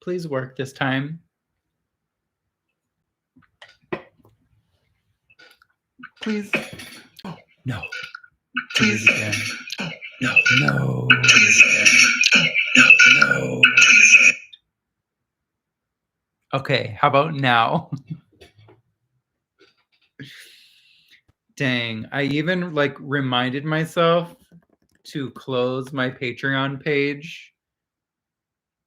please work this time? Please. Oh, no. Please again. Oh, no. No. Please again. Oh, no. Okay, how about now? Dang, I even like reminded myself to close my Patreon page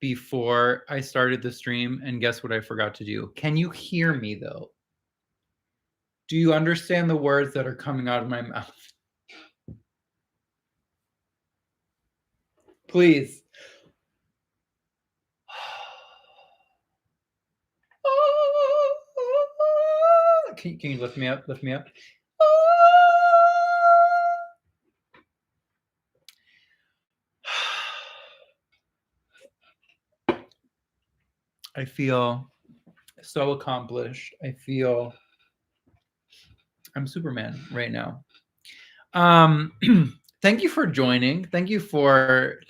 before I started the stream, and guess what I forgot to do? Can you hear me though? Do you understand the words that are coming out of my mouth? Please. Can you lift me up? Lift me up. I feel so accomplished. I feel I'm Superman right now. Thank you for joining. Thank you for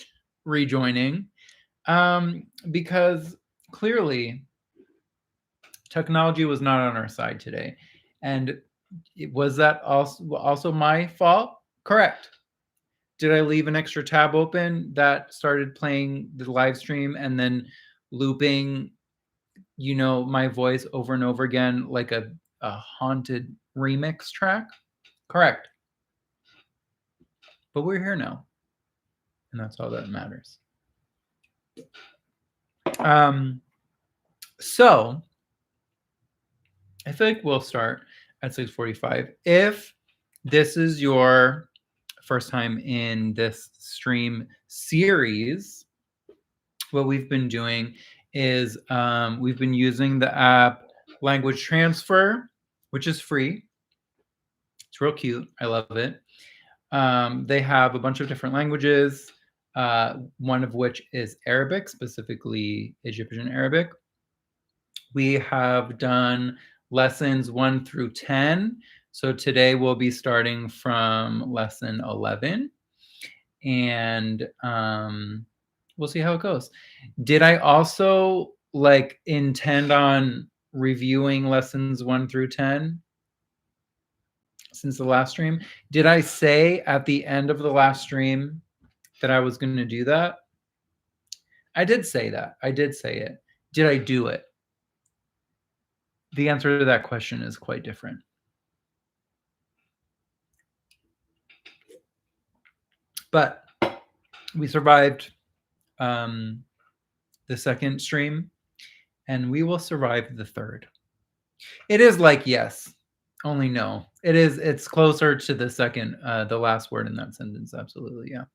rejoining. Because clearly technology was not on our side today. And was that also my fault? Correct. Did I leave an extra tab open that started playing the live stream and then looping, my voice over and over again like a haunted remix track? Correct. But we're here now. And that's all that matters. So I feel like we'll start at 6:45. If this is your first time in this stream series, what we've been doing is we've been using the app Language Transfer, which is free. It's real cute. I love it. They have a bunch of different languages, one of which is Arabic, specifically Egyptian Arabic. We have done lessons 1 through 10. So today we'll be starting from lesson 11. And we'll see how it goes. Did I also intend on reviewing lessons 1 through 10 since the last stream? Did I say at the end of the last stream that I was going to do that? I did say that. I did say it. Did I do it? The answer to that question is quite different. But we survived the second stream, and we will survive the third. It is like yes, only no. It's closer to the second, the last word in that sentence. Absolutely, yeah.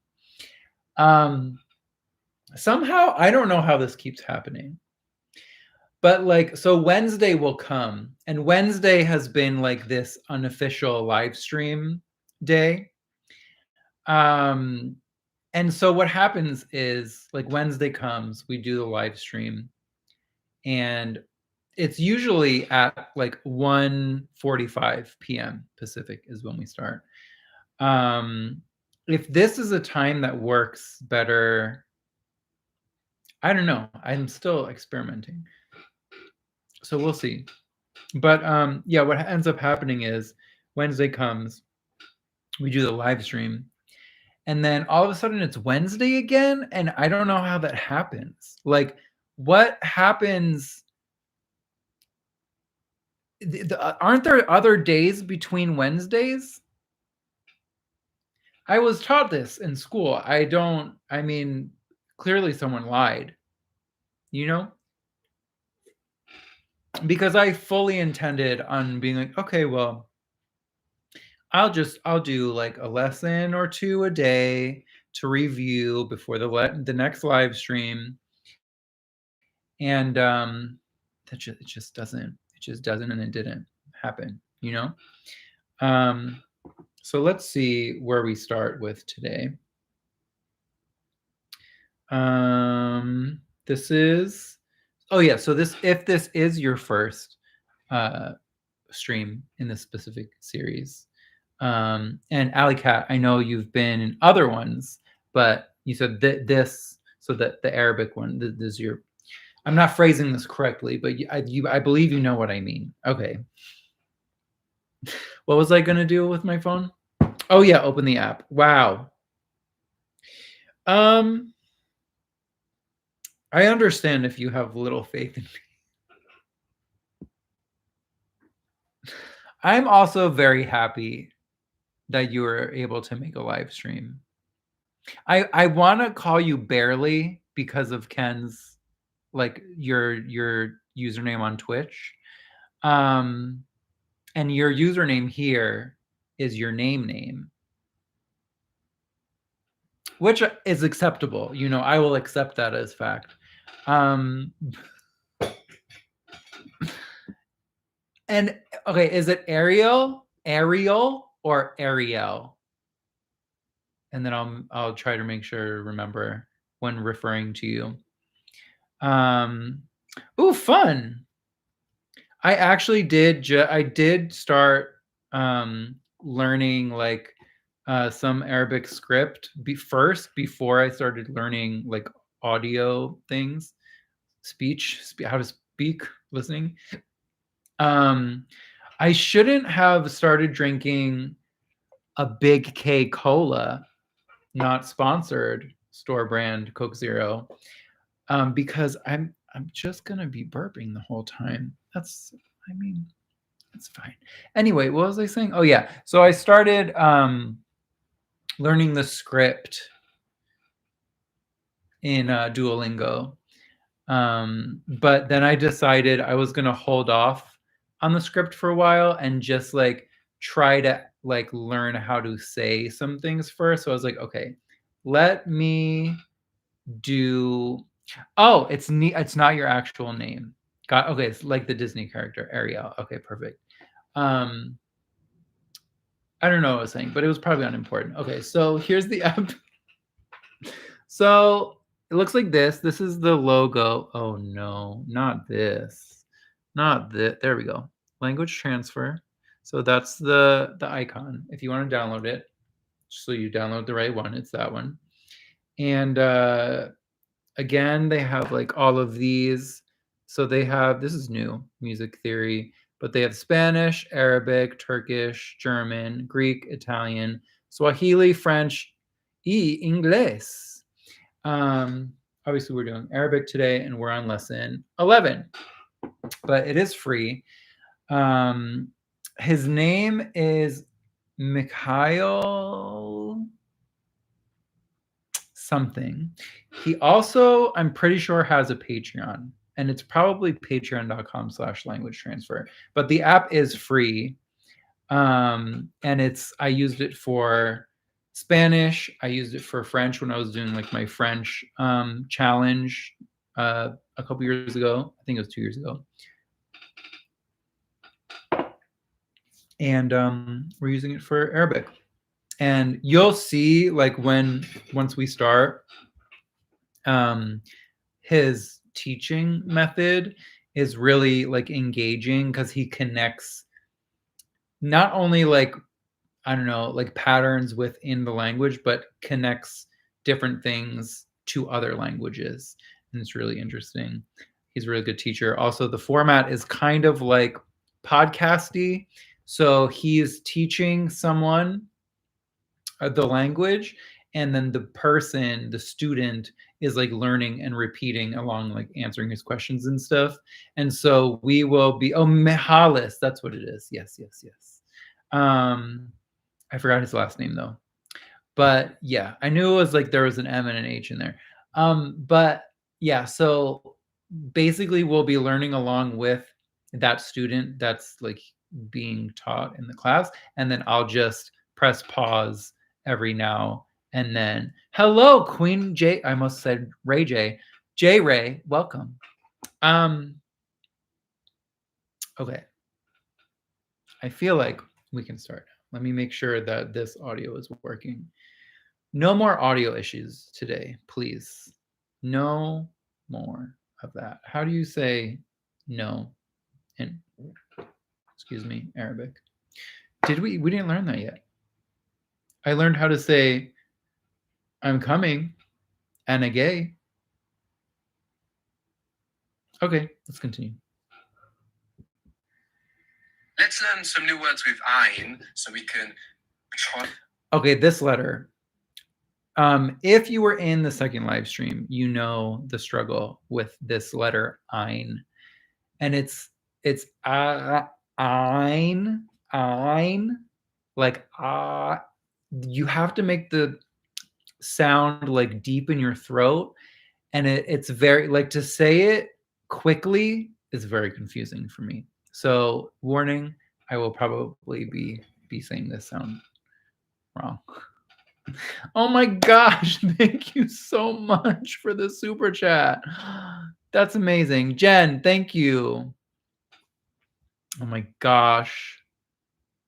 Somehow, I don't know how this keeps happening. But so Wednesday will come, and Wednesday has been like this unofficial live stream day. And so what happens is Wednesday comes, we do the live stream, and it's usually at 1:45 p.m. Pacific is when we start. If this is a time that works better, I don't know. I'm still experimenting. So we'll see. But yeah, what ends up happening is Wednesday comes, we do the live stream, and then all of a sudden it's Wednesday again, and I don't know how that happens. What happens? Aren't there other days between Wednesdays? I was taught this in school. I mean, clearly someone lied, because I fully intended on being like, okay, well, I'll do a lesson or two a day to review before the next live stream. And it just doesn't, and it didn't happen, So let's see where we start with today. This is, oh yeah, so if this is your first stream in this specific series, and Alley Cat, I know you've been in other ones, but you said this, so that the Arabic one, this is your, I'm not phrasing this correctly, but I believe you know what I mean. Okay. What was I going to do with my phone? Oh yeah, open the app. Wow. I understand if you have little faith in me. I'm also very happy that you were able to make a live stream. I want to call you Barely because of Ken's, like, your username on Twitch. And your username here is your name, which is acceptable. You know, I will accept that as fact. And okay, is it Ariel, or Ariel? And then I'll try to make sure to remember when referring to you. Ooh, fun. I actually did start learning like some Arabic script first before I started learning like audio things, how to speak, listening. I shouldn't have started drinking a Big K Cola, not sponsored, store brand Coke Zero, because I'm just gonna be burping the whole time. That's fine. Anyway, what was I saying? Oh yeah, so I started learning the script in Duolingo, but then I decided I was gonna hold off on the script for a while and just like try to like learn how to say some things first. So I was like, okay, let me do. Oh, it's not your actual name. Got okay. It's like the Disney character Ariel. Okay, perfect. I don't know what I was saying, but it was probably unimportant. Okay, so here's the app. So it looks like this. This is the logo. Oh no, not this. Not this. There we go. Language transfer. So that's the icon. If you want to download it, so you download the right one, it's that one. And again, they have like all of these. So they have, this is new, music theory, but they have Spanish, Arabic, Turkish, German, Greek, Italian, Swahili, French, English. Obviously, we're doing Arabic today, and we're on lesson 11, but it is free. His name is Mikhail something. He also, I'm pretty sure, has a Patreon, and it's probably patreon.com/language transfer. But the app is free, and I used it for Spanish. I used it for French when I was doing like my French challenge a couple years ago. I think it was 2 years ago. And we're using it for Arabic. And you'll see, like, once we start, his teaching method is really like engaging because he connects not only like, I don't know, like patterns within the language, but connects different things to other languages. And it's really interesting. He's a really good teacher. Also, the format is kind of like podcasty. So he's teaching someone the language, and then the student is like learning and repeating along, like answering his questions and stuff. And so we will be, Mihalis, that's what it is. Yes. I forgot his last name though, but yeah, I knew it was like there was an M and an H in there. But yeah, so basically we'll be learning along with that student that's like being taught in the class, and then I'll just press pause every now and then. Hello, Queen J. I almost said Ray J. J Ray, welcome. Okay. I feel like we can start. Let me make sure that this audio is working. No more audio issues today, please. No more of that. How do you say no in, excuse me, Arabic? We didn't learn that yet. I learned how to say I'm coming and a gay. Okay, let's continue. Let's learn some new words with ein so we can try. Okay, this letter. If you were in the second live stream, you know the struggle with this letter ein, and it's ein, like you have to make the sound like deep in your throat, and it's very like to say it quickly is very confusing for me. So warning, I will probably be saying this sound wrong. Oh my gosh, thank you so much for the super chat. That's amazing. Jen, thank you. Oh my gosh.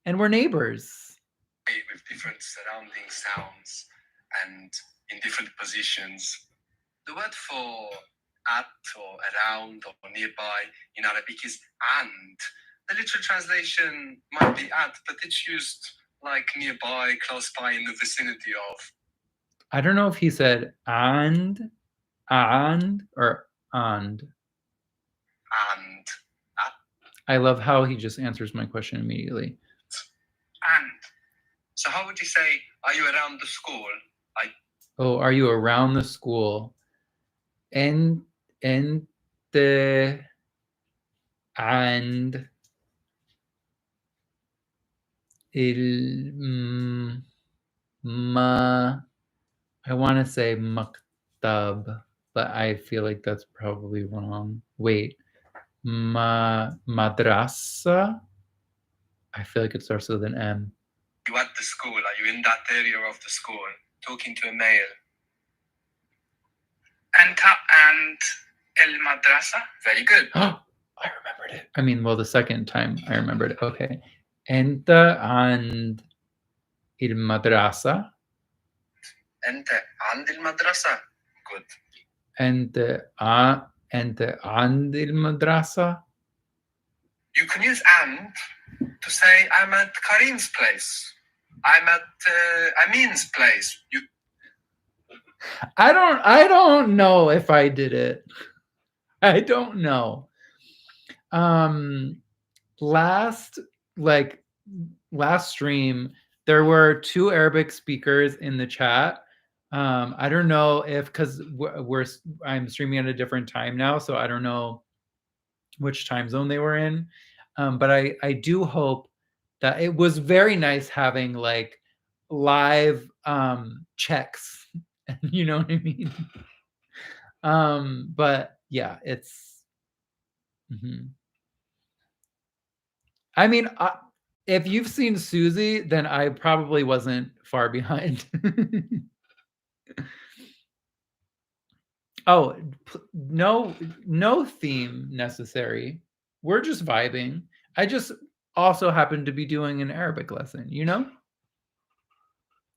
And we're neighbors. With different surrounding sounds and in different positions. The word for at or around or nearby in Arabic is and. The literal translation might be at, but it's used like nearby, close by, in the vicinity of. I don't know if he said and or and. And. At. I love how he just answers my question immediately. And. So how would you say, are you around the school? Oh, are you around the school? En the and il ma I want to say maktab, but I feel like that's probably wrong. Wait, madrasa? I feel like it starts with an M. You at the school? Are you in that area of the school? Talking to a male. Anta and el madrasa. Very good. Oh, I remembered it. I mean, well, the second time I remembered it. Okay. Enta and il madrasa. Ente and el madrasa. Good. Ente and il madrasa. You can use and to say I'm at Karim's place. I'm at Amin's place. I don't know if I did it. I don't know. Last stream there were 2 Arabic speakers in the chat. I don't know if because I'm streaming at a different time now, so I don't know which time zone they were in. But I do hope that it was very nice having like live checks. You know what I mean? But yeah, it's. I mean, if you've seen Susie, then I probably wasn't far behind. Oh, no theme necessary. We're just vibing. I just also happen to be doing an Arabic lesson, you know?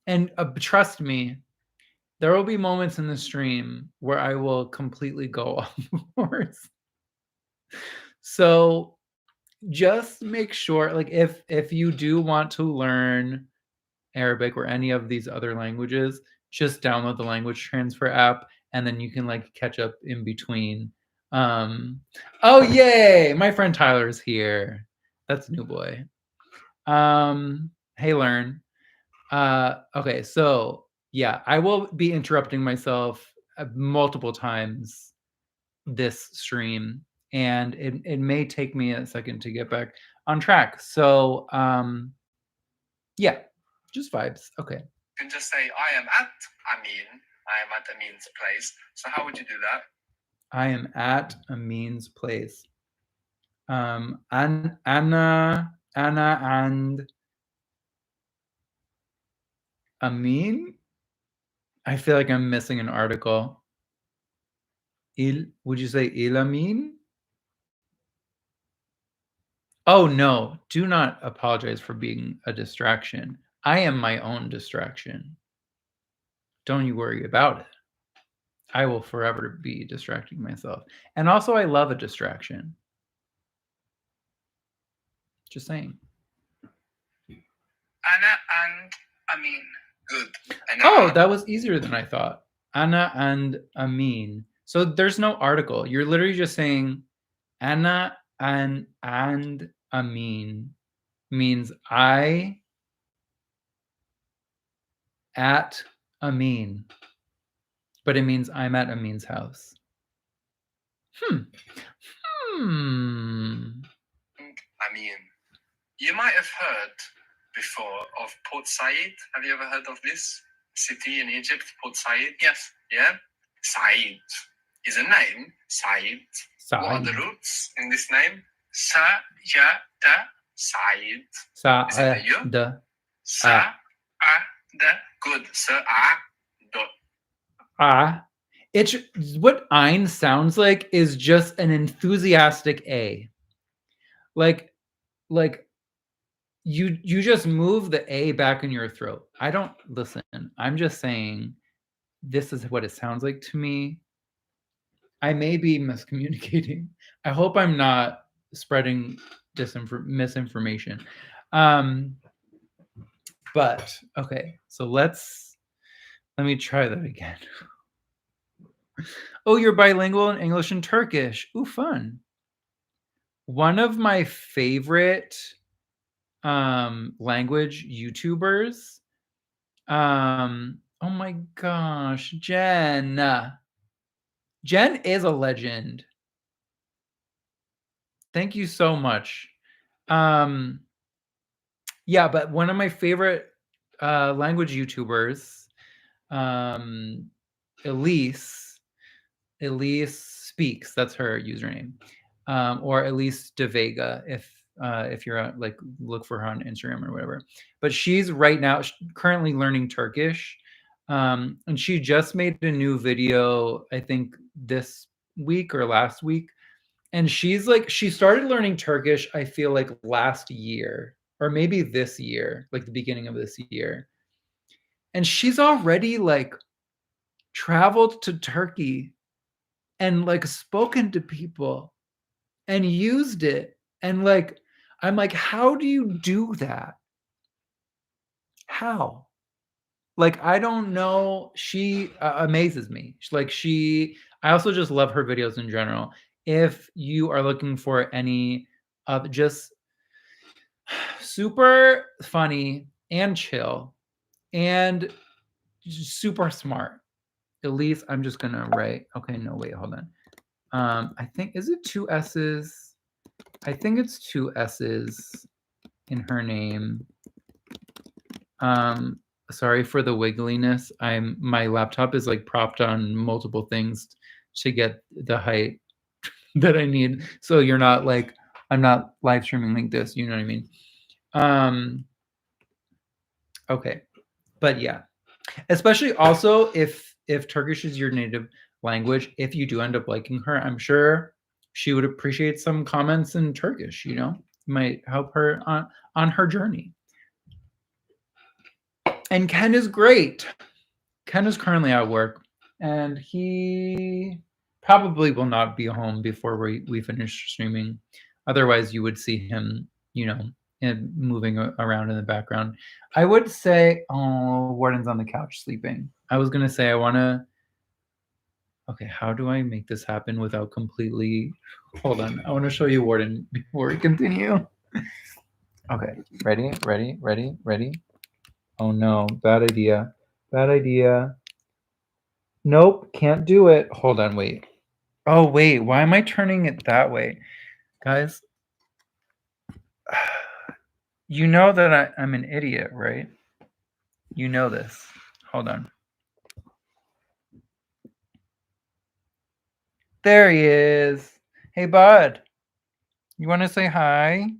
And trust me, there will be moments in the stream where I will completely go off course. So just make sure, like, if you do want to learn Arabic or any of these other languages, just download the language transfer app, and then you can like catch up in between. Oh yay! My friend Tyler's here. That's New Boy. Hey, Learn. Okay, so yeah, I will be interrupting myself multiple times this stream, and it may take me a second to get back on track. So yeah, just vibes. Okay. You can just say I am at Amin. I am at Amin's place. So how would you do that? I am at Amin's place. Anna and Amin. I feel like I'm missing an article. Would you say Il Amin? Oh no, do not apologize for being a distraction. I am my own distraction. Don't you worry about it. I will forever be distracting myself. And also I love a distraction. Just saying. Anna and Amin. Good. Oh, that was easier than I thought. Anna and Amin. So there's no article. You're literally just saying Anna and Amin means I at Amin, but it means I'm at Amin's house. Hmm. I mean, you might have heard before of Port Said. Have you ever heard of this city in Egypt, Port Said? Yes. Yeah? Said is a name. Said. What are the roots in this name? Sa, ja, da, Said. Sa, Is it the you? da. Sa, a, da. Good. Sa, a, do. It's what Ein sounds like is just an enthusiastic A. Like you just move the A back in your throat. I don't listen. I'm just saying this is what it sounds like to me. I may be miscommunicating. I hope I'm not spreading misinformation. But okay, so let me try that again. Oh, you're bilingual in English and Turkish. Ooh, fun. One of my favorite language YouTubers. Oh my gosh, Jen. Jen is a legend. Thank you so much. Yeah, but one of my favorite language YouTubers, Elise Speaks. That's her username, or Elise De Vega if you're like look for her on Instagram or whatever. But she's right now currently learning Turkish, and she just made a new video. I think this week or last week, and she's like she started learning Turkish. I feel like last year or maybe this year, like the beginning of this year, and she's already like traveled to Turkey and like spoken to people and used it. And like, I'm like, how do you do that? How? Like, I don't know. She amazes me. I also just love her videos in general. If you are looking for any of just super funny and chill and super smart, at least I'm just gonna write. Okay, no, wait, hold on. I think is it two S's? I think it's two S's in her name. Sorry for the wiggliness. My laptop is like propped on multiple things to get the height that I need. So you're not like I'm not live streaming like this. You know what I mean? Okay, but yeah, especially also if Turkish is your native language, if you do end up liking her, I'm sure she would appreciate some comments in Turkish. You know, might help her on her journey. And Ken is great. Ken is currently at work, and he probably will not be home before we finish streaming. Otherwise, you would see him, you know, moving around in the background. I would say, oh, Warden's on the couch sleeping. I was gonna say I want to. Okay, how do I make this happen without completely? Hold on, I want to show you Warden before we continue. Okay, ready. Oh no, bad idea. Bad idea. Nope, can't do it. Hold on, wait. Oh, wait, why am I turning it that way? Guys, you know that I'm an idiot, right? You know this. Hold on. There he is. Hey, bud. You want to say hi?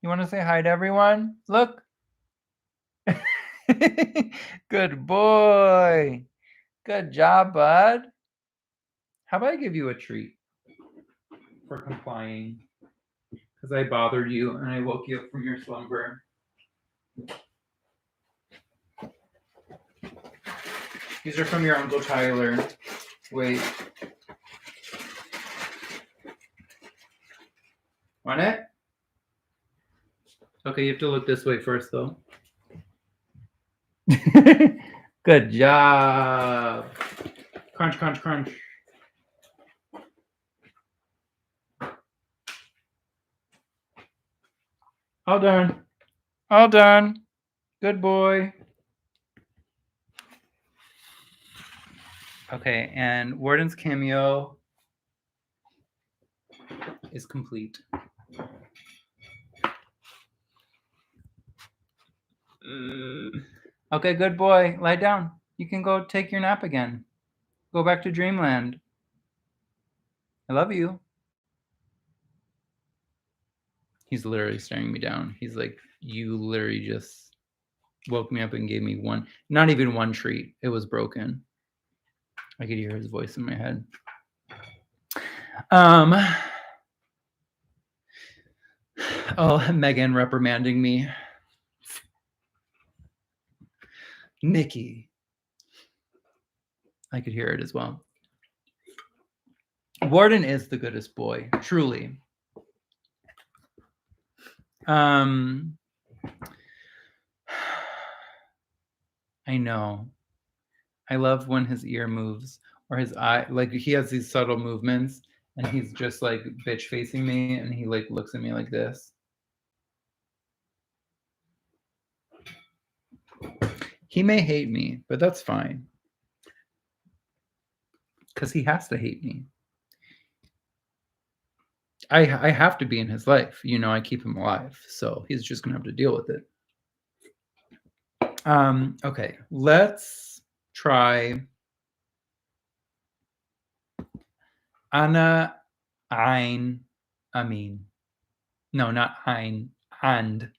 You want to say hi to everyone? Look. Good boy. Good job, bud. How about I give you a treat for complying? Because I bothered you and I woke you up from your slumber. These are from your Uncle Tyler. Wait. Want it? Okay, you have to look this way first, though. Good job. Crunch, crunch, crunch. All done. All done. Good boy. Okay, and Warden's cameo is complete. Okay, good boy. Lie down. You can go take your nap again. Go back to dreamland. I love you. He's literally staring me down. He's like, you literally just woke me up and gave me one, not even one treat. It was broken. I could hear his voice in my head. Oh, Megan reprimanding me. Nikki. I could hear it as well. Warden is the goodest boy, truly. I know. I love when his ear moves or his eye, like he has these subtle movements and he's just like bitch facing me and he like looks at me like this. He may hate me, but that's fine. Because he has to hate me. I have to be in his life. You know, I keep him alive. So he's just going to have to deal with it. Okay, let's try Anna, Ein, Amin. No, not Ein, and.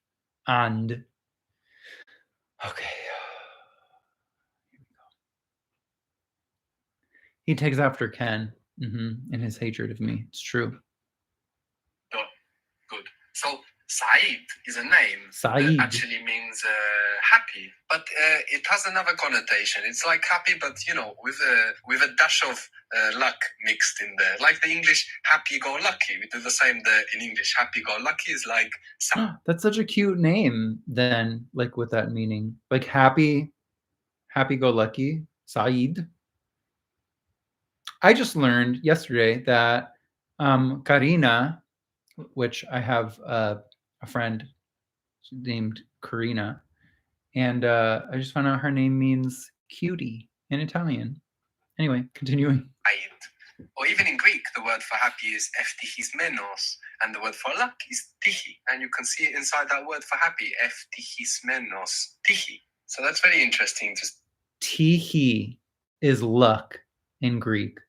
Okay. He takes after Ken in his hatred of me. It's true. Good. So Said is a name Said that actually means happy, but it has another connotation. It's like happy, but you know, with a dash of luck mixed in there. Like the English happy-go-lucky. We do the same there in English. Happy-go-lucky is like. That's such a cute name. Then, like with that meaning, like happy-go-lucky. Said. I just learned yesterday that Karina, which I have a friend named Karina, and I just found out her name means cutie in Italian. Anyway, continuing. Or even in Greek, the word for happy is ευτυχισμένος, and the word for luck is tichi. And you can see it inside that word for happy, ευτυχισμένος, tichi. So that's very interesting. Tihi is luck in Greek.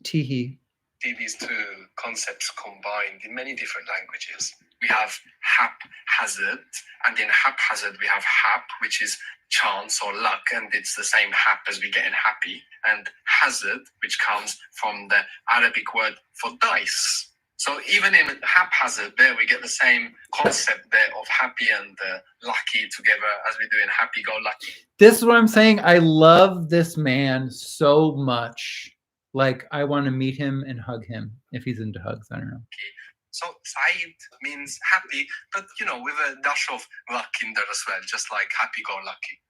Tihi. See these two concepts combined in many different languages. We have haphazard, and in haphazard we have hap, which is chance or luck, and it's the same hap as we get in happy, and hazard, which comes from the Arabic word for dice. So even in haphazard, there we get the same concept there of happy and lucky together as we do in happy-go-lucky. This is what I'm saying. I love this man so much. Like, I want to meet him and hug him if he's into hugs. I don't know. So Said means happy, but you know, with a dash of luck in there as well, just like happy-go-lucky.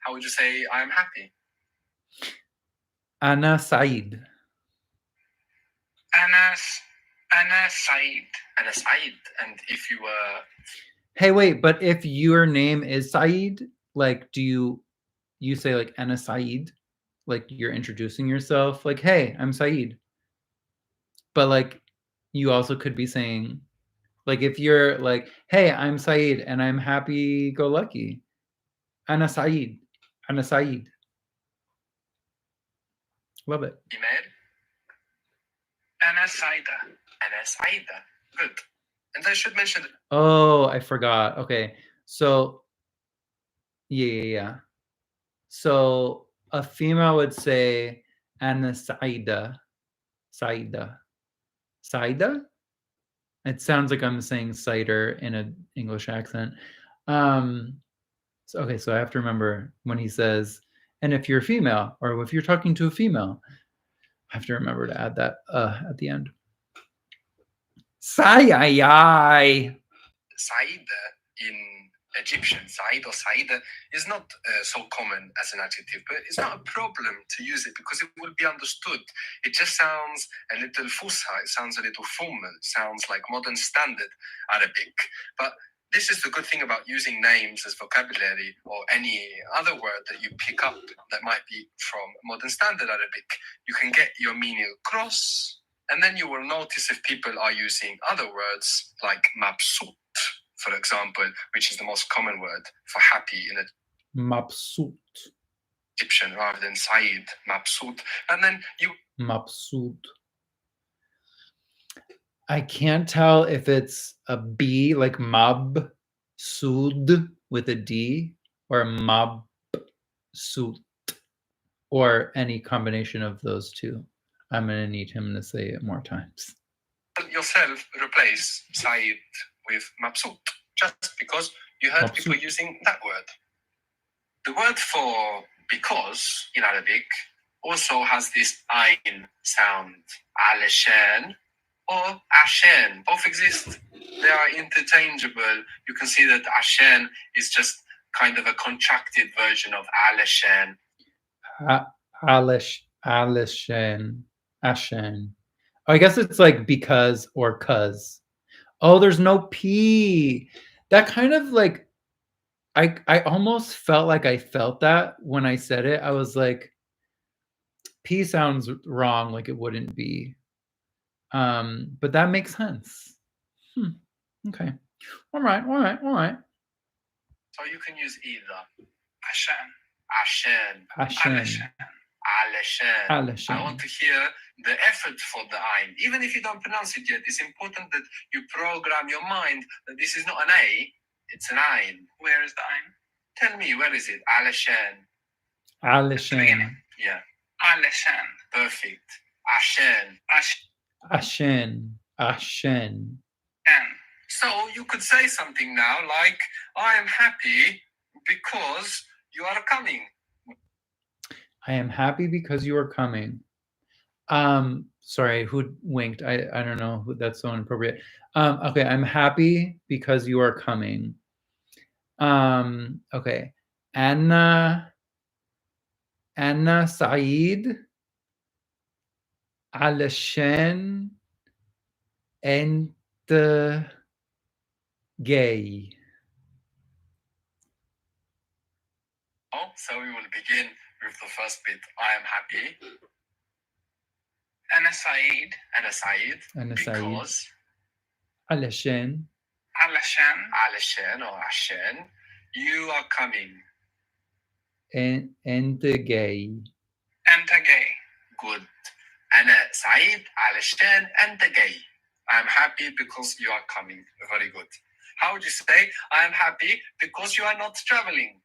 How would you say I am happy? Ana Said. Ana Said. Ana Said. And if you were... Hey, wait, but if your name is Said, like, do you say like Ana Said? Like you're introducing yourself, like, hey, I'm Said. But like, you also could be saying, like, if you're like, hey, I'm Said and I'm happy-go-lucky. Ana Said. Ana Said. Love it. Email. Ana Saida. Ana Saida. Good. And I should mention... Oh, I forgot. Okay. So, yeah. So a female would say Ana Saida. Saida. Saida? It sounds like I'm saying cider in an English accent. So I have to remember when he says, and if you're a female, or if you're talking to a female, I have to remember to add that at the end. Saida in Egyptian. Said or Saida is not so common as an adjective, but it's not a problem to use it because it will be understood. It just sounds a little fusha, it sounds a little formal, it sounds like modern standard Arabic. But this is the good thing about using names as vocabulary or any other word that you pick up that might be from modern standard Arabic. You can get your meaning across, and then you will notice if people are using other words like mabsut, for example, which is the most common word for happy in Mabsut. Egyptian rather than Said, mabsut. And then you... Mabsut. I can't tell if it's a B, like mab, sud with a D, or mab, sut, or any combination of those two. I'm going to need him to say it more times. Yourself replace Said with mabsut, just because you heard people Mabsut. using that word. The word for because in Arabic also has this ayn sound, aleshan or ashen. Both exist. They are interchangeable. You can see that ashen is just kind of a contracted version of aleshan. Alishan. Ashen. Oh, I guess it's like because or cuz. Oh, there's no P. That kind of like, I almost felt like I felt that when I said it. I was like, P sounds wrong, like it wouldn't be. But that makes sense. Okay. All right. So you can use either ashen, ashen, Ashen. aleshan. Aleshan. I want to hear the effort for the ayn. Even if you don't pronounce it yet, it's important that you program your mind that this is not an A, it's an ayn. Where is the ayn? Tell me, where is it? Aleshan. Alishan. Yeah. Aleshan. Perfect. Ashen. Ashen. Ashen. So you could say something now like, I am happy because you are coming. I am happy because you are coming. Sorry, who winked? I don't know who, that's so inappropriate. Okay, I'm happy because you are coming. Okay. Anna Said علشان أنت gay. Oh, so we will begin with the first bit. I am happy. Anna Said. أنا سعيد Because. علشان علشان or عشان. You are coming. أنت gay. أنت gay. Good. أنا سعيد علشان أنت gay. I am happy because you are coming. Very good. How would you say, I am happy because you are not traveling?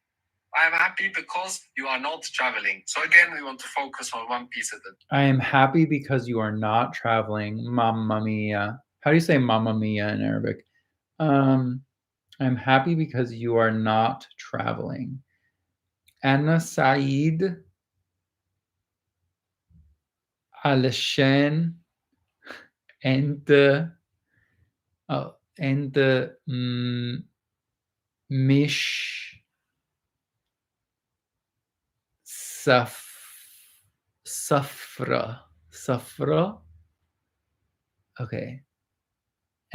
I am happy because you are not traveling. So again, we want to focus on one piece of it. I am happy because you are not traveling. Mamma mia. How do you say mamma mia in Arabic? I'm happy because you are not traveling. Anna Said علشان أنت أنت مش صفرة. Okay.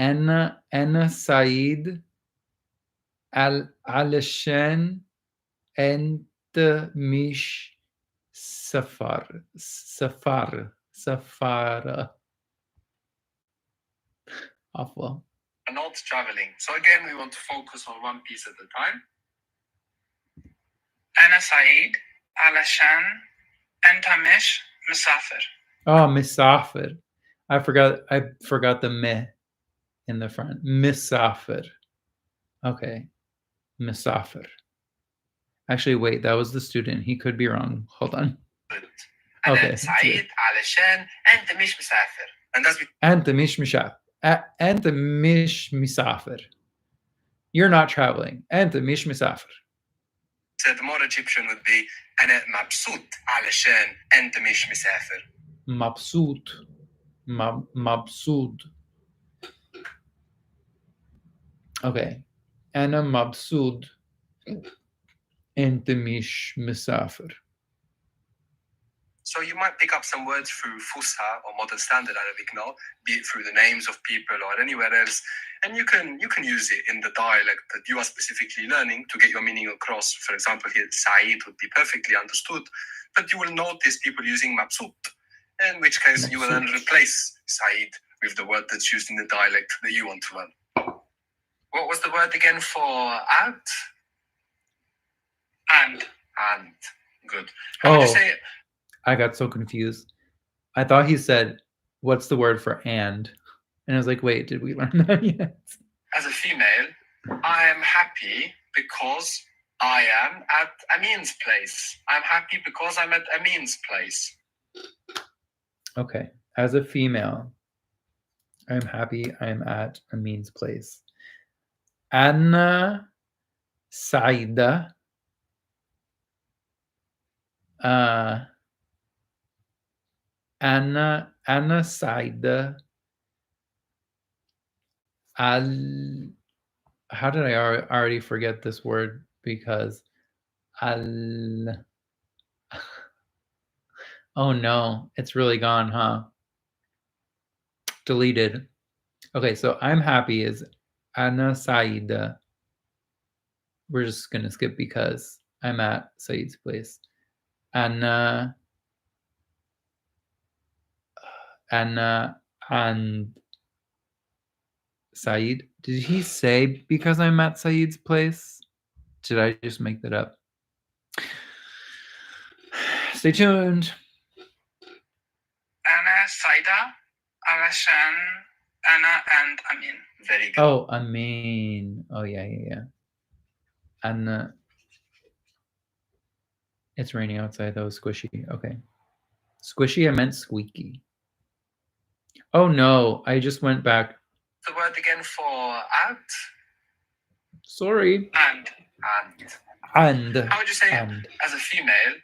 أنا سعيد علشان أنت مش سفارة. Awful. Not traveling. So again, we want to focus on one piece at a time. أنا سعيد علشان أنت مش مسافر. Oh, مسافر. I forgot the meh in the front. Misafir. Okay. Misafir. Actually, wait, that was the student. He could be wrong. Hold on. أنا سعيد علشان أنت مش مسافر. And that's أنت مش مسافر. أنت مش مسافر. You're not traveling. أنت مش مسافر. So the more Egyptian would be أنا مبسوط علشان أنت مش مسافر. مبسوط. مبسوط. Okay. أنا مبسوط أنت مش مسافر. So you might pick up some words through Fusha or modern standard Arabic now, be it through the names of people or anywhere else, and you can use it in the dialect that you are specifically learning to get your meaning across. For example, here Saeed would be perfectly understood, but you will notice people using Mabsut, in which case you will then replace Saeed with the word that's used in the dialect that you want to learn. What was the word again for out? And. Good. How would you say it? I got so confused. I thought he said, what's the word for and? And I was like, wait, did we learn that yet? As a female, I am happy because I am at Amin's place. I'm happy because I'm at Amin's place. Okay. As a female, I'm happy I'm at Amin's place. Anna Saida. Anna Saida. How did I already forget this word? Because oh no, it's really gone, huh? Deleted. Okay, so I'm happy is Anna Saida. We're just gonna skip because I'm at Said's place. Anna and Said. Did he say because I'm at Said's place? Did I just make that up? Stay tuned. Anna Saida, Alashan, Anna and Amin. Very good. Oh, Amin. Oh, yeah. And it's raining outside. That was squishy. Okay. Squishy, I meant squeaky. Oh, no. I just went back. The word again for out? Sorry. And. How would you say it? As a female,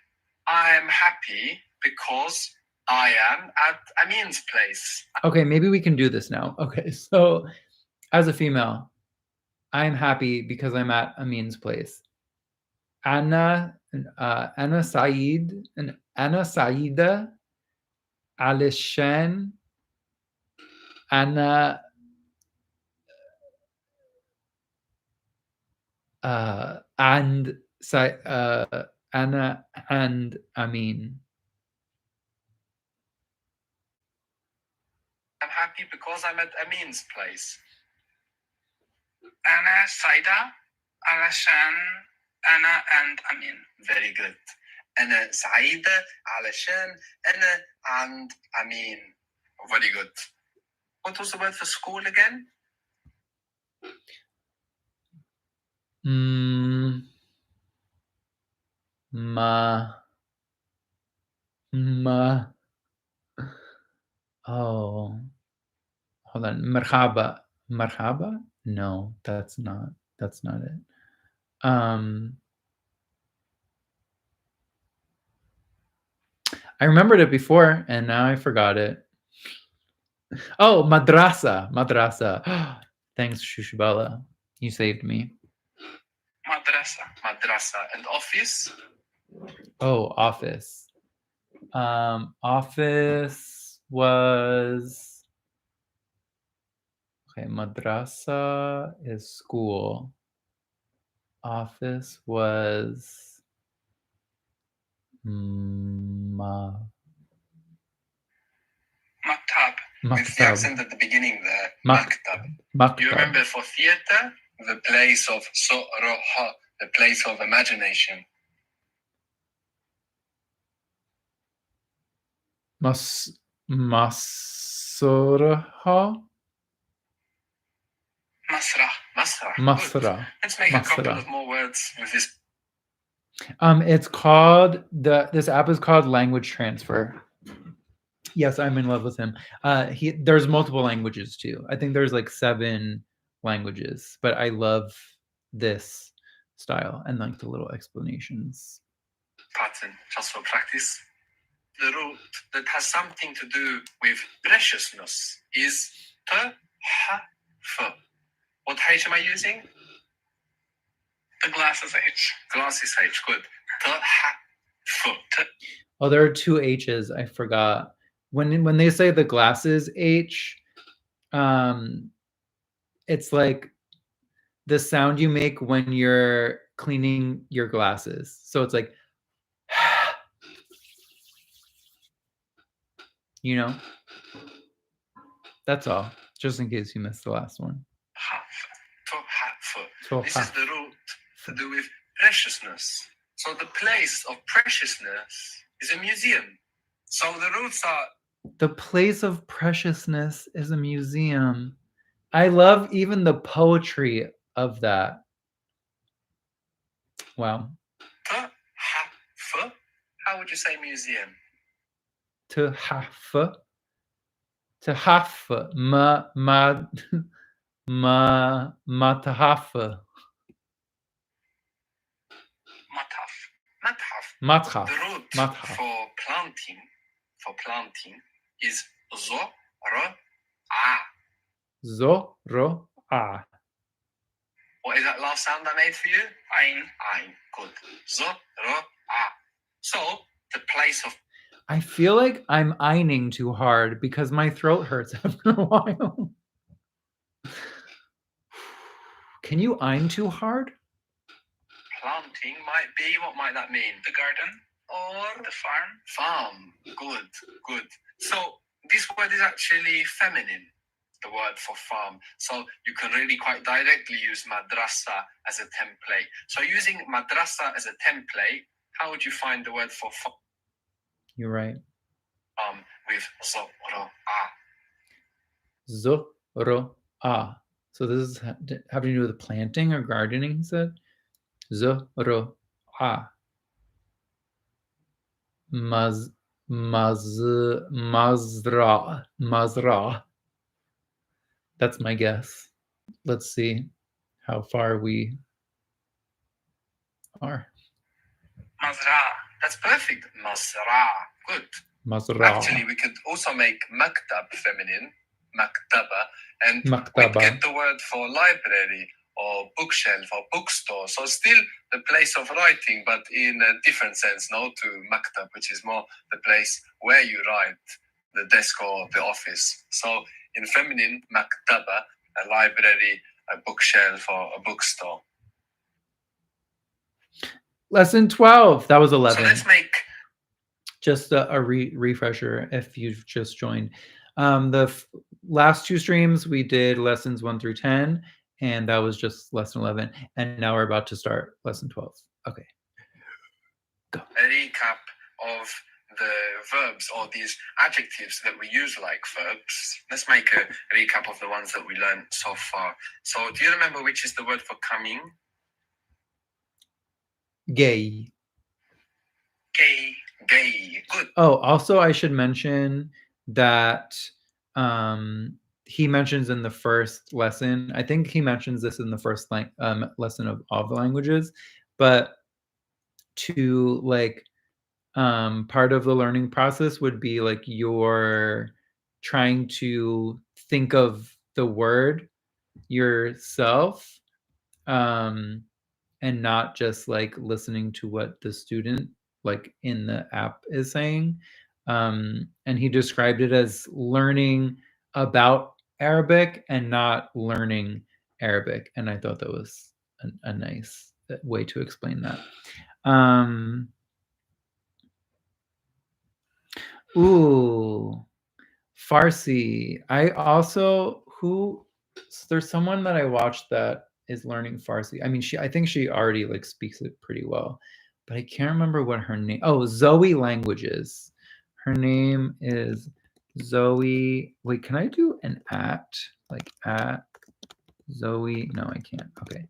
I am happy because I am at Amin's place. Okay, maybe we can do this now. Okay, so as a female, I'm happy because I'm at Amin's place. Anna Said and Anna Saida Alishan Anna and Anna and Amin. I'm happy because I'm at Amin's place. Anna Saida Alashan Anna and Amin. Very good. أنا سعيدة علشان أنا and Amin. Very good. What was the word for school again? Oh, hold on. Marhaba? No, that's not it. I remembered it before and now I forgot it. Oh, madrasa. Thanks, Shushbala. You saved me. Madrasa. And office? Oh, office. Office was... Okay, madrasa is school. Office was... Maktab. With the accent at the beginning there. Maktab. You remember for theater, the place of So'roha, the place of imagination. Masraha? Masra. Let's make a couple of more words with this. It's called this app is called Language Transfer. Yes, I'm in love with him. There's multiple languages too. I think there's like 7 languages, but I love this style and like the little explanations. Pattern, just for practice. The root that has something to do with preciousness is t, h, f. What H am I using? The glasses H. Glasses H, good. Oh, there are two H's. I forgot. When they say the glasses H, it's like the sound you make when you're cleaning your glasses. So it's like, you know, that's all. Just in case you missed the last one. This is the root to do with preciousness. So the place of preciousness is a museum. So the roots are... The place of preciousness is a museum. I love even the poetry of that. Wow. How would you say museum? To have. To have. Matahafa. Mathaf. The root for planting is zo, ro, a. Zo, ro, a. What is that last sound I made for you? Ein. Ein. Good. Zo, ro, a. So, the place of... I feel like I'm ironing too hard because my throat hurts after a while. Can you iron too hard? Planting might be, what might that mean? The garden or the farm? Farm. Good, good. So this word is actually feminine, the word for farm. So you can really quite directly use madrasa as a template. So using madrasa as a template, how would you find the word for farm? You're right. With zo, ro, a. Zo, ro, a. So this is having to do with planting or gardening, he said. Zo, ro, a. Mazra. That's my guess. Let's see how far we are. Mazra. That's perfect. Mazra. Good. Mazra. Actually, we could also make maktab feminine, maktaba, and Maktaba. we get the word for library or bookshelf or bookstore. So still the place of writing, but in a different sense, no, to maktab, which is more the place where you write, the desk or the office. So in feminine, maktaba, a library, a bookshelf or a bookstore. Lesson 12. That was 11. So let's make... Just a refresher if you've just joined. The last two streams, we did lessons 1 through 10, and that was just lesson 11. And now we're about to start lesson 12. Okay. Go. A recap of the verbs or these adjectives that we use like verbs. Let's make a recap of the ones that we learned so far. So do you remember which is the word for coming? Gay. Gay. Gay. Good. Oh, also I should mention that he mentions in the first lesson, I think he mentions this in the first lesson of all the languages, but to like part of the learning process would be like you're trying to think of the word yourself, and not just like listening to what the student like in the app is saying. And he described it as learning about Arabic and not learning Arabic, and I thought that was a nice way to explain that. Ooh, Farsi. I also there's someone that I watched that is learning Farsi. I mean, I think she already like speaks it pretty well, but I can't remember what her name. Oh, Zoe Languages. Her name is Zoe. Wait, can I do an at like at Zoe? No, I can't. Okay,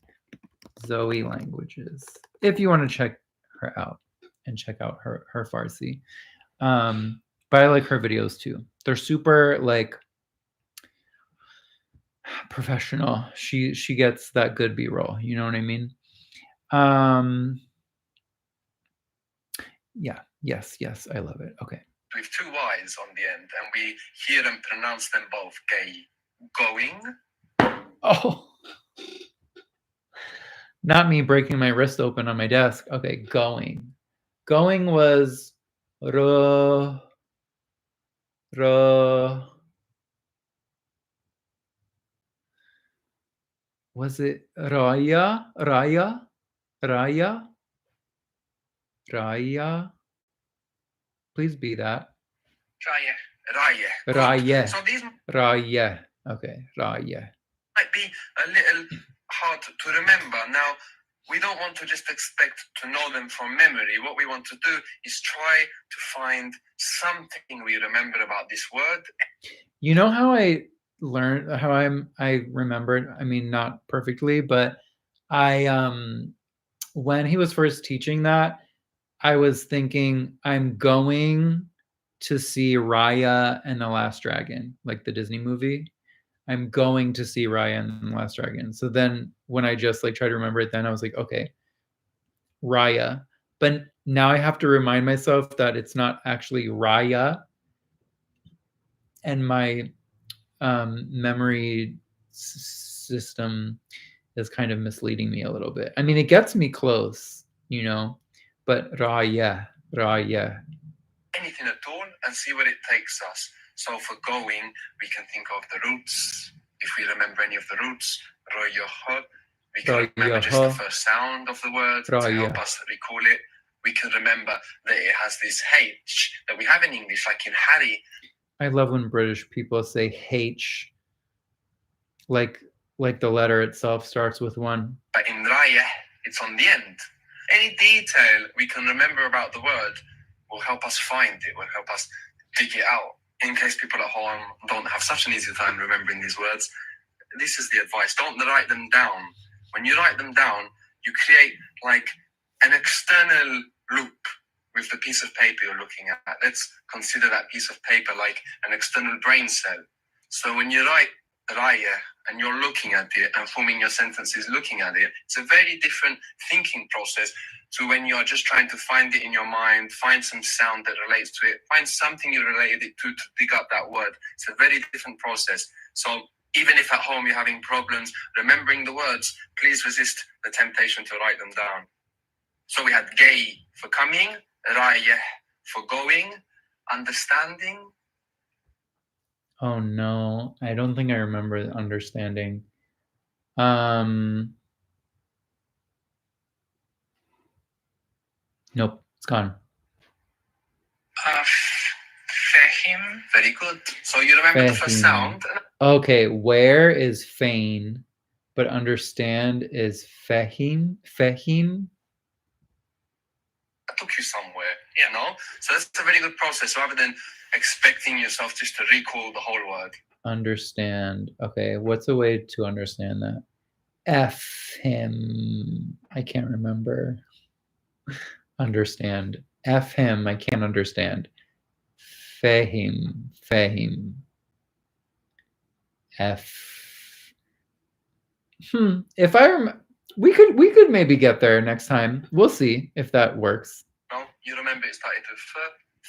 Zoe Languages. If you want to check her out and check out her Farsi. But I like her videos too. They're super like professional. She gets that good B-roll. You know what I mean? Yeah. Yes. I love it. Okay. With two Y's on the end, and we hear and pronounce them both gay. Going. Oh. Not me breaking my wrist open on my desk. Okay, going. Going was ro, ro. Was it raya? Raya? Raya? Raya? Please be that. Raya. Raya. Good. Raya. So these Raya. Okay, raya. might be a little hard to remember. Now, we don't want to just expect to know them from memory. What we want to do is try to find something we remember about this word. You know how I learned how I remembered, I mean not perfectly, but I when he was first teaching that, I was thinking I'm going to see Raya and the Last Dragon, like the Disney movie. I'm going to see Raya and the Last Dragon. So then when I just like tried to remember it, then I was like, okay, Raya. But now I have to remind myself that it's not actually Raya. And my memory system is kind of misleading me a little bit. I mean, it gets me close, but Raya, Raya. Anything at all and see where it takes us. So for going, we can think of the roots. If we remember any of the roots, royoho, we can remember just the first sound of the word to help us recall it. We can remember that it has this H that we have in English, like in Harry. I love when British people say H, like the letter itself starts with one. But in Raya, it's on the end. Any detail we can remember about the word will help us find it, will help us dig it out. In case people at home don't have such an easy time remembering these words, this is the advice. Don't write them down. When you write them down, you create like an external loop with the piece of paper you're looking at. Let's consider that piece of paper like an external brain cell. So when you write Raya and you're looking at it and forming your sentences looking at it, it's a very different thinking process to when you're just trying to find it in your mind, find some sound that relates to it, find something you related it to dig up that word. It's a very different process. So even if at home you're having problems remembering the words, please resist the temptation to write them down. So we had gay for coming, raya for going, understanding. Oh no, I don't think I remember understanding. Nope, it's gone. Fehim. Very good. So you remember the first sound? Okay, where is feign, but understand is fehim? Fehim? That took you somewhere, So that's a very good process rather than expecting yourself just to recall the whole word. Understand. Okay, what's a way to understand that? F him. I can't remember. Understand. F him. I can't understand. Fehim. Fehim. F. If I we could maybe get there next time. We'll see if that works. No, you remember it started with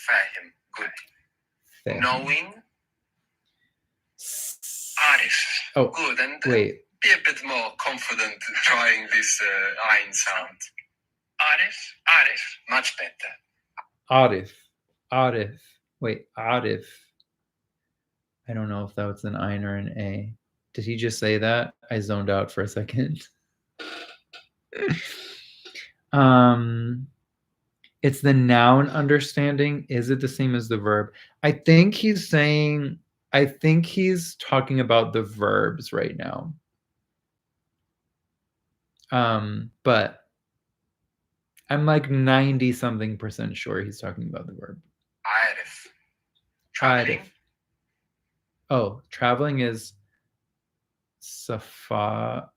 fahim. Good. Fahim. Knowing. Arif. Oh, good. And wait. Be a bit more confident trying this Ein sound. Arif. Arif. Much better. Arif. Arif. Wait, Arif. I don't know if that was an Ein or an A. Did he just say that? I zoned out for a second. It's the noun understanding. Is it the same as the verb? I think he's talking about the verbs right now. But I'm like 90 something % sure he's talking about the verb. Arif. Traveling. Oh, traveling is safar.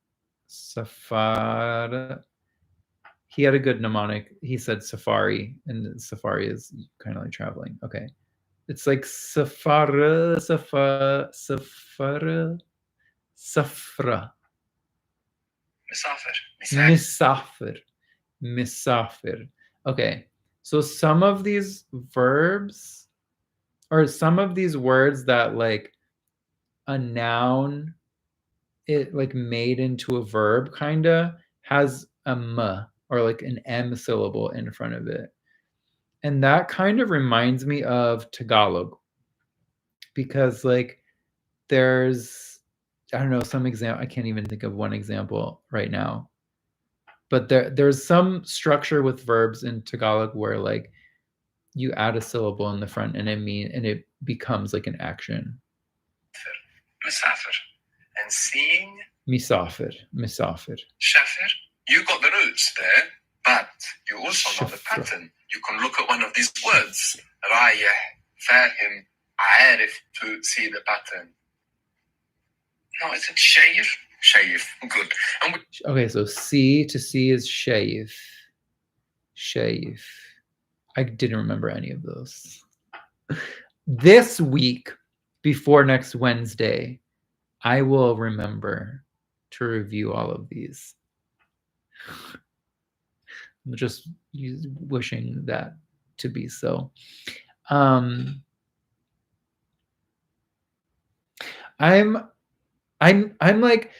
He had a good mnemonic. He said safari, and safari is kind of like traveling. Okay. It's like safara. Misafir. Okay. So some of these verbs or some of these words that like a noun it like made into a verb kinda has a m or like an m syllable in front of it. And that kind of reminds me of Tagalog, because like there's, I don't know, some example, I can't even think of one example right now, but there's some structure with verbs in Tagalog where like you add a syllable in the front and it becomes like an action. Musafir. And seeing? Misafir. Shafir. You got the roots there, but you also know the pattern. You can look at one of these words. رايح, فاهم, عارف, to see the pattern. No, it's شايف. Shayif. Good. Okay, so see to see is shayif. Shayif. I didn't remember any of those. This week, before next Wednesday, I will remember to review all of these. I'm just wishing that to be so. I'm like,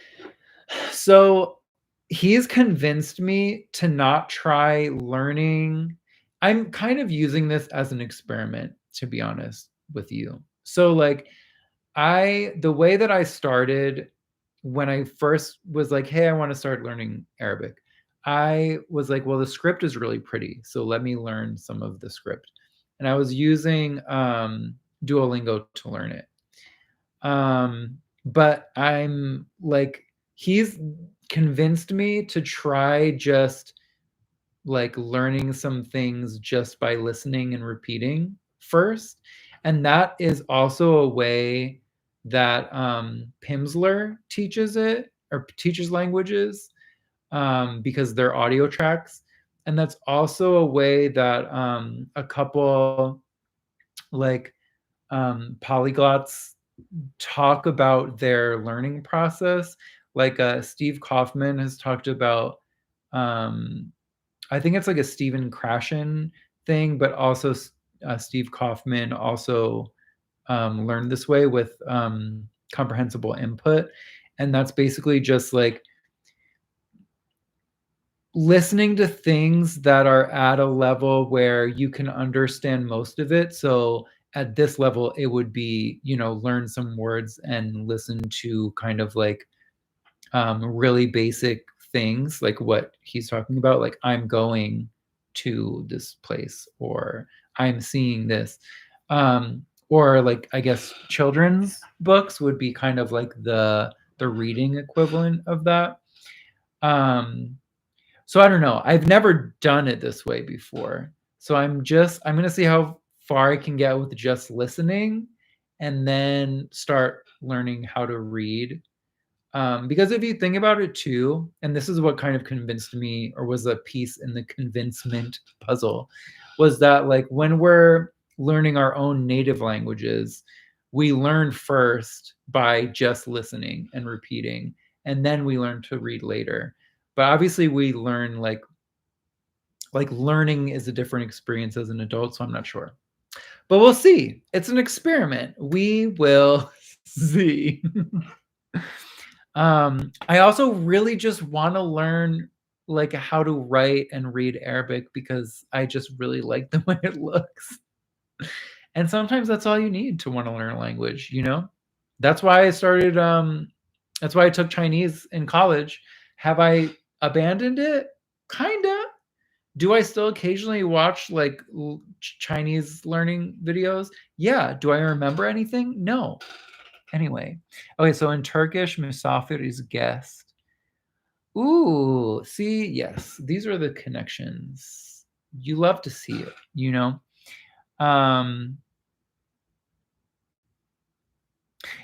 so he's convinced me to not try learning. I'm kind of using this as an experiment, to be honest with you. So like the way that I started when I first was like, hey, I want to start learning Arabic, I was like, well, the script is really pretty, so let me learn some of the script. And I was using Duolingo to learn it. But I'm like, he's convinced me to try just like learning some things just by listening and repeating first. And that is also a way that Pimsleur teaches it, or teaches languages, because they're audio tracks. And that's also a way that a couple like polyglots talk about their learning process. Like Steve Kaufman has talked about, I think it's like a Stephen Krashen thing, but also Steve Kaufman also learned this way with comprehensible input. And that's basically just like listening to things that are at a level where you can understand most of it. So at this level, it would be, learn some words and listen to kind of like really basic things, like what he's talking about, like I'm going to this place, or I'm seeing this. Or like, I guess children's books would be kind of like the reading equivalent of that. So I don't know. I've never done it this way before. So I'm going to see how far I can get with just listening, and then start learning how to read. Because if you think about it too, and this is what kind of convinced me, or was a piece in the convincement puzzle, was that like when we're learning our own native languages, we learn first by just listening and repeating, and then we learn to read later. But obviously we learn like learning is a different experience as an adult, so I'm not sure. But we'll see. It's an experiment. We will see. I also really just want to learn like how to write and read Arabic, because I just really like the way it looks. And sometimes that's all you need to want to learn a language, That's why I started that's why I took Chinese in college. Have I abandoned it? Kinda. Do I still occasionally watch like Chinese learning videos? Yeah. Do I remember anything? No. Anyway, okay, so in Turkish, misafir is guest. Ooh, see, yes, these are the connections. You love to see it,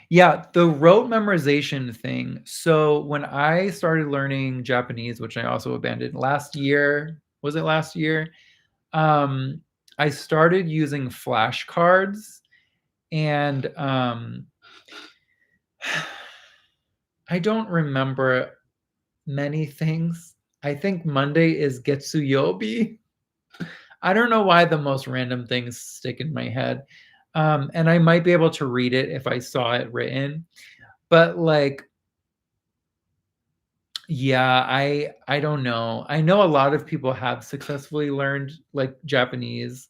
Yeah, the rote memorization thing. So when I started learning Japanese, which I also abandoned last year, was it last year? I started using flashcards, and I don't remember many things. I think Monday is Getsuyobi. I don't know why the most random things stick in my head. And I might be able to read it if I saw it written. But like, Yeah, I don't know. I know a lot of people have successfully learned like Japanese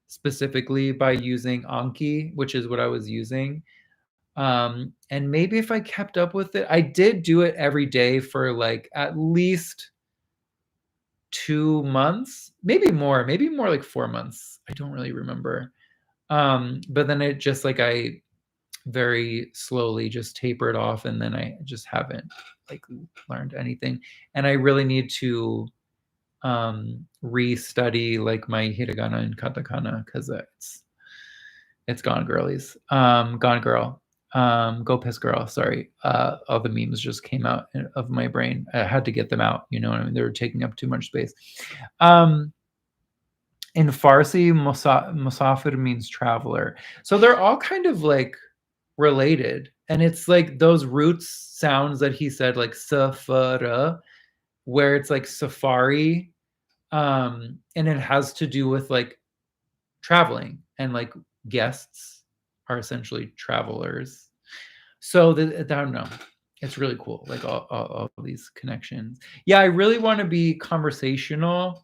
specifically by using Anki, which is what I was using. And maybe if I kept up with it, I did do it every day for like at least 2 months, maybe more like 4 months. I don't really remember. But then it just like I very slowly just tapered off, and then I just haven't like learned anything. And I really need to restudy like my hiragana and katakana because it's gone girlies. Gone girl. Go piss girl. Sorry. All the memes just came out of my brain. I had to get them out. You know what I mean? They were taking up too much space. In Farsi, musafir means traveler. So they're all kind of like related. And it's like those roots sounds that he said, like safara, where it's like safari. And it has to do with like traveling, and like guests are essentially travelers. So I don't know. It's really cool. Like all these connections. Yeah, I really want to be conversational.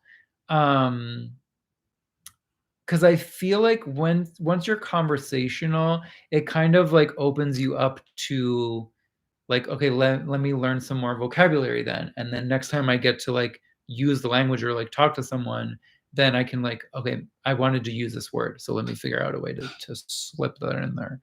Because I feel like once you're conversational, it kind of like opens you up to like, okay, let me learn some more vocabulary then. And then next time I get to like use the language or like talk to someone, then I can like, okay, I wanted to use this word. So let me figure out a way to slip that in there.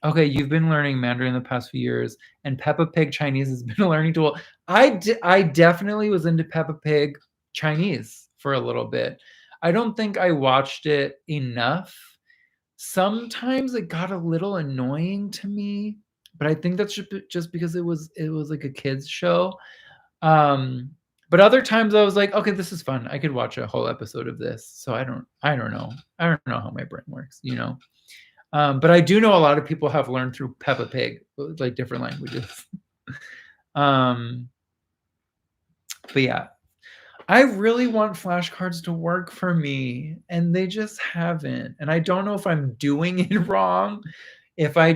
Okay, you've been learning Mandarin the past few years, and Peppa Pig Chinese has been a learning tool. I definitely was into Peppa Pig Chinese for a little bit. I don't think I watched it enough. Sometimes it got a little annoying to me, but I think that's just because it was like a kids show. Um, but other times I was like, okay, this is fun. I could watch a whole episode of this. So I don't know. I don't know how my brain works, you know. But I do know a lot of people have learned through Peppa Pig, like different languages. um, but yeah, I really want flashcards to work for me, and they just haven't. And I don't know if I'm doing it wrong. If I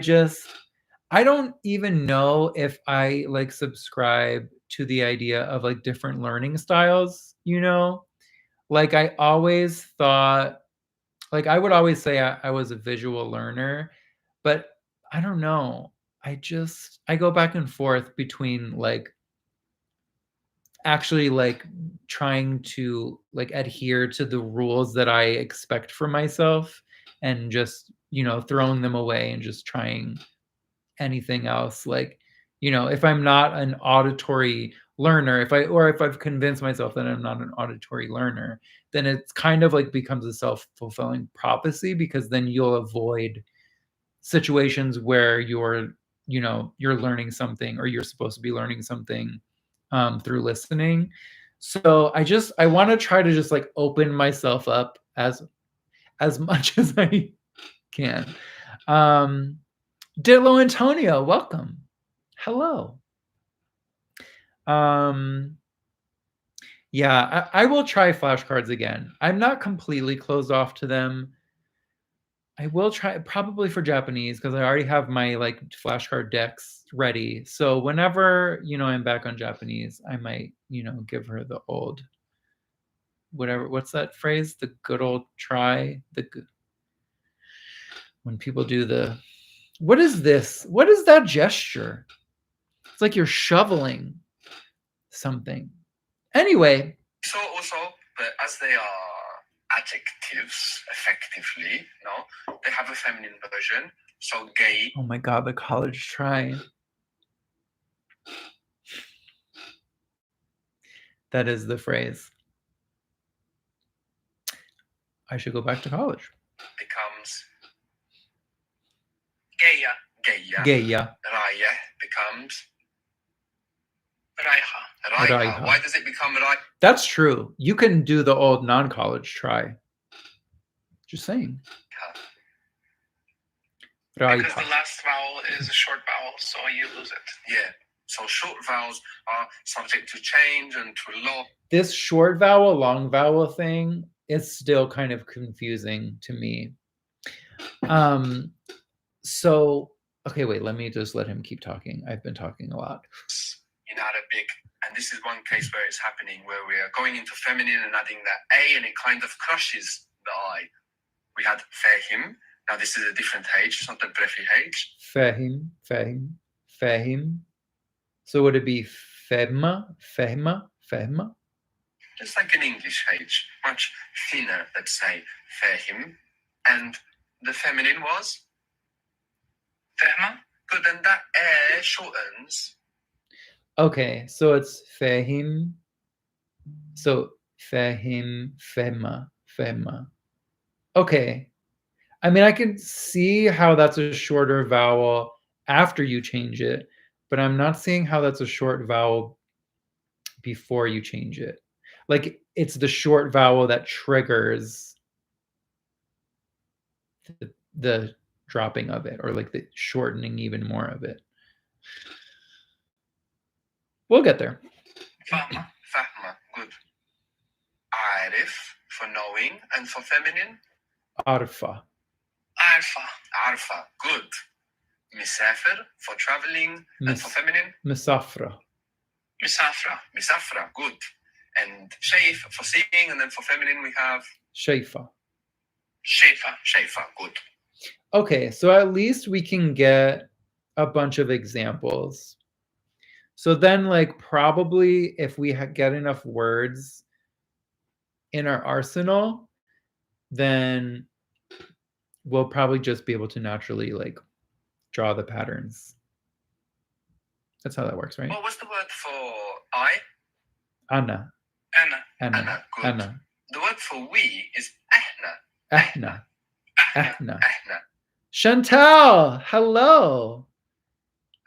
don't even know if I like subscribe to the idea of like different learning styles, you know? Like I always thought, like I would always say I was a visual learner, but I don't know. I go back and forth between like actually like trying to like adhere to the rules that I expect for myself, and just, throwing them away and just trying anything else. Like, if I'm not an auditory learner, if I've convinced myself that I'm not an auditory learner, then it's kind of like becomes a self-fulfilling prophecy, because then you'll avoid situations where you're learning something, or you're supposed to be learning something through listening. So I want to try to just like open myself up as much as I can. um Dillo Antonio, welcome. Hello. um yeah, I will try flashcards again. I'm not completely closed off to them. I will try probably for Japanese, because I already have my like flashcard decks ready. So whenever, I'm back on Japanese, I might, give her the old whatever. What's that phrase? The good old try. When people do the, what is this? What is that gesture? It's like you're shoveling something. Anyway. So also, but as they are adjectives, effectively, no, they have a feminine version. So gay. Oh my God, the college try. That is the phrase. I should go back to college. Becomes Geia. Geia. Geia. Raya becomes Raiha. Raiha. Why does it become Raiha? That's true. You can do the old non-college try. Just saying. Raiha. Because the last vowel is a short vowel, so you lose it. Yeah. So short vowels are subject to change and to law. This short vowel, long vowel thing is still kind of confusing to me. So, okay, wait, let me just let him keep talking. I've been talking a lot. in Arabic, and this is one case where it's happening, where we are going into feminine and adding that A, and it kind of crushes the I. We had fahim. Now this is a different H. It's not the breathy H. Fahim, fahim, fahim. So would it be fehma, fehma, fehma? Just like an English H, much thinner, let's say, fahim. And the feminine was? Fehma. Good, and that air shortens. Okay, so it's fahim. So fahim, fehma, fehma. Okay. I mean, I can see how that's a shorter vowel after you change it, but I'm not seeing how that's a short vowel before you change it. Like, it's the short vowel that triggers the dropping of it, or like the shortening even more of it. We'll get there. Fahma. Fahma, good. Arif for knowing, and for feminine? Arfa. Arfa. Arfa, good. Misafir for traveling, and for feminine? Misafra. Misafra. Misafra, good. And Shaif for seeing, and then for feminine we have? Shaifa. Shefa. Shaifa, good. Okay, so at least we can get a bunch of examples. So then, like, probably if we get enough words in our arsenal, then we'll probably just be able to naturally, like, draw the patterns. That's how that works, right? What was the word for I? Anna. Anna. Anna. Anna, good. Anna. The word for we is ahna. Ahna. Ahna. Ahna. Chantal, hello.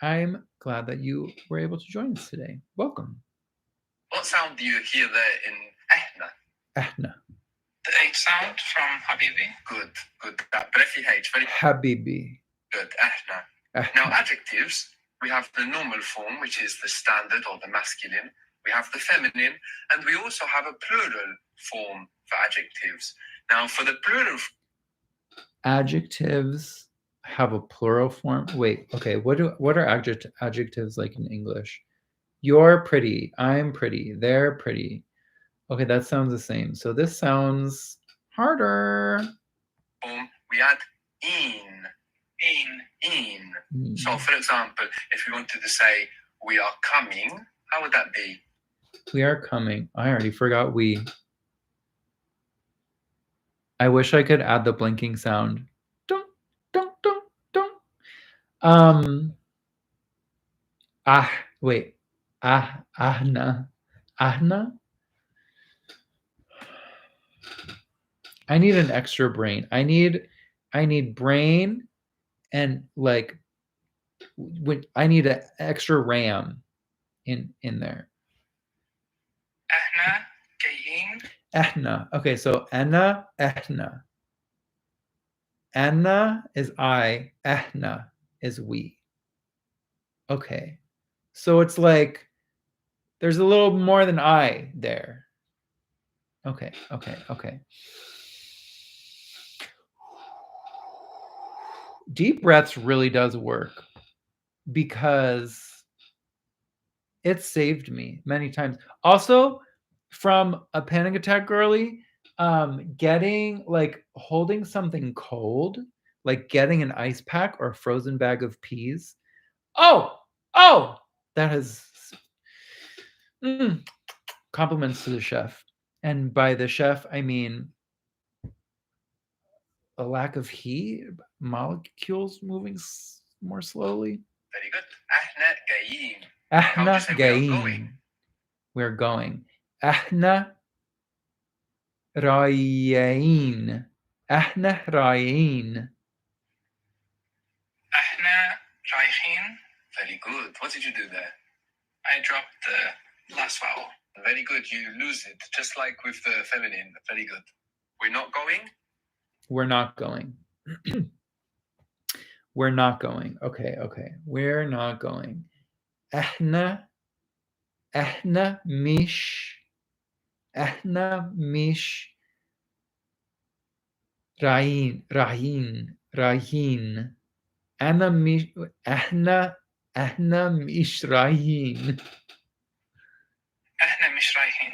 I'm glad that you were able to join us today. Welcome. What sound do you hear there in ahna? Ahna. The H sound from Habibi. Good, good. That breathy H, very Habibi. good. Ahna. Ahna. Now, adjectives, we have the normal form, which is the standard or the masculine. We have the feminine, and we also have a plural form for adjectives. Now, for the plural, Adjectives have a plural form. Wait, okay. What are adjectives like in English? You're pretty. I'm pretty. They're pretty. Okay, that sounds the same. So this sounds harder. form, we add in. In. So, for example, if we wanted to say we are coming, how would that be? We are coming. I already forgot we. I wish I could add the blinking sound. Dun, dun, dun, dun. Wait. Ahna. Ahna? I need an extra brain. I need brain, and like I need an extra RAM in there. Ahna. Gayin. Ehna. Okay, so Anna, Ehna. Anna is I, Ehna is we. Okay. So it's like there's a little more than I there. Okay. Deep breaths really does work because it saved me many times. Also, from a panic attack girly, getting like holding something cold, like getting an ice pack or a frozen bag of peas. Oh, that is compliments to the chef. And by the chef, I mean a lack of heat, molecules moving more slowly. Very good. Ahna gayin. Ahna gain. We're going. Ahna rayin. Ahna rayin. Ahna. Raihin. Very good. What did you do there? I dropped the last vowel. Very good. You lose it, just like with the feminine. Very good. We're not going? We're not going. We're not going. Okay. We're not going. Ehna mish. Ehna mish. Rahin. Ehna mish rahin. مش رايحين.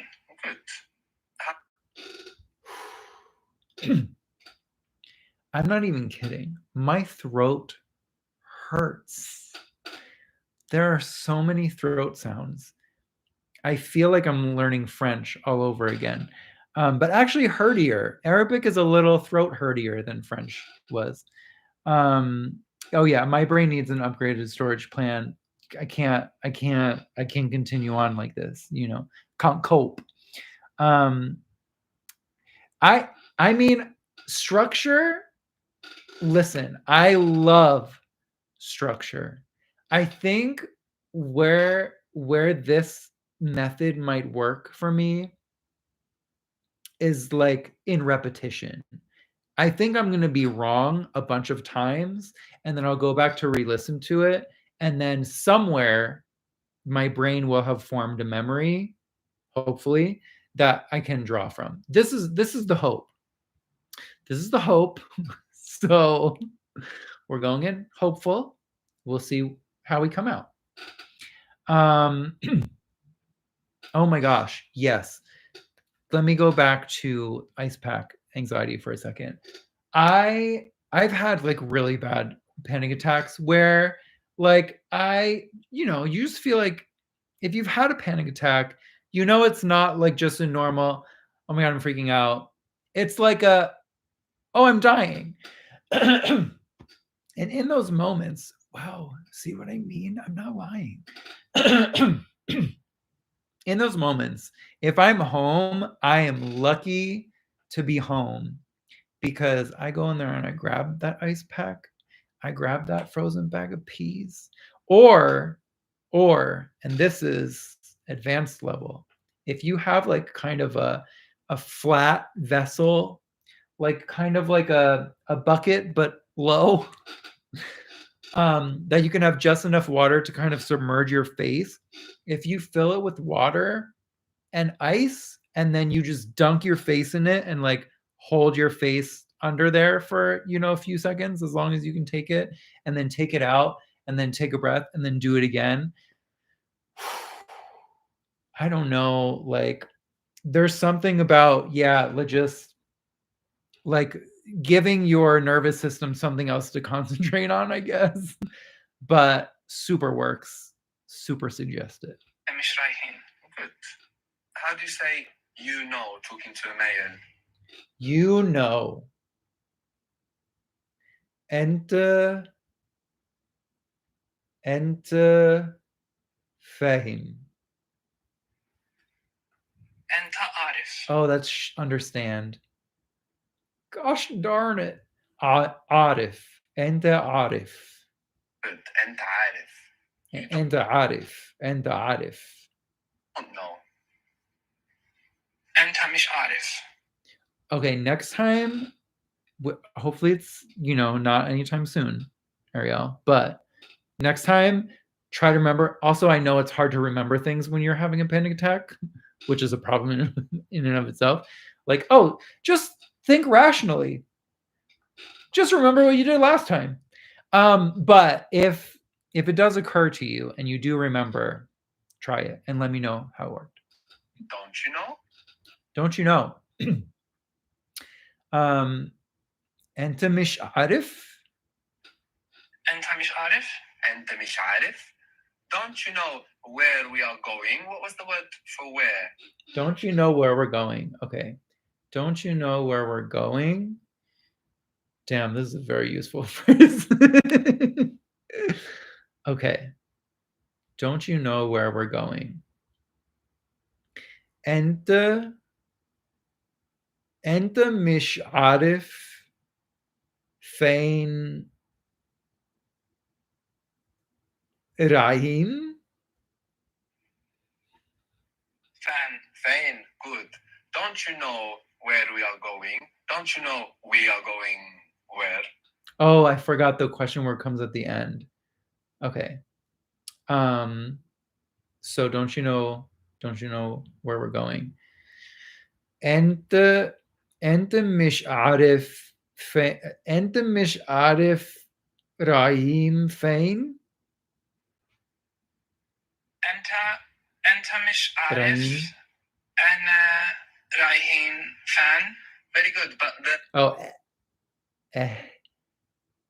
Good. I'm not even kidding. My throat hurts. There are so many throat sounds. I feel like I'm learning French all over again. But actually hurtier. Arabic is a little throat hurtier than French was. Oh yeah, my brain needs an upgraded storage plan. I can't continue on like this, can't cope. I mean, structure, listen, I love structure. I think where this method might work for me is like in repetition. I think I'm going to be wrong a bunch of times, and then I'll go back to re-listen to it, and then somewhere my brain will have formed a memory, hopefully, that I can draw from. This is the hope. This is the hope. So we're going in hopeful. We'll see how we come out. Oh my gosh, yes. Let me go back to ice pack anxiety for a second. I've had like really bad panic attacks where like you just feel like if you've had a panic attack, it's not like just a normal, oh my God, I'm freaking out. It's like oh, I'm dying. And in those moments, wow, see what I mean? I'm not lying. In those moments, if I'm home, I am lucky to be home because I go in there and I grab that ice pack, I grab that frozen bag of peas, or, and this is advanced level, if you have like kind of a flat vessel, like kind of like a bucket, but low, that you can have just enough water to kind of submerge your face. If you fill it with water and ice, and then you just dunk your face in it and like hold your face under there for, a few seconds, as long as you can take it, and then take it out and then take a breath and then do it again. I don't know, like there's something about, just like giving your nervous system something else to concentrate on, I guess. But super works, super suggested. مش رايحين. Good. How do you say talking to a male? انت فاهم. أنت عارف. Oh, that's understand. Gosh darn it. عارف. انت عارف. Good. أنت عارف. انت عارف. انت عارف. Don't know. أنت مش عارف. Okay, next time, hopefully it's, not anytime soon, Ariel, but next time, try to remember. Also, I know it's hard to remember things when you're having a panic attack, which is a problem in and of itself. Like, oh, just think rationally. Just remember what you did last time. But if it does occur to you and you do remember, try it and let me know how it worked. Don't you know? Don't you know? أنت مش عارف؟ أنت مش عارف. أنت مش عارف. Don't you know where we are going? What was the word for where? Don't you know where we're going? Okay. Don't you know where we're going? Damn, this is a very useful phrase. Okay. Don't you know where we're going? أنت مش عارف فين رايحين؟ Fine. Good. Don't you know where we are going? Don't you know we are going where? Oh, I forgot the question word comes at the end. Okay. So don't you know where we're going? أنت مش عارف أنت مش عارف رايحين فين؟ أنت مش عارف. رايحين أنا رايحين فان. Very good, but the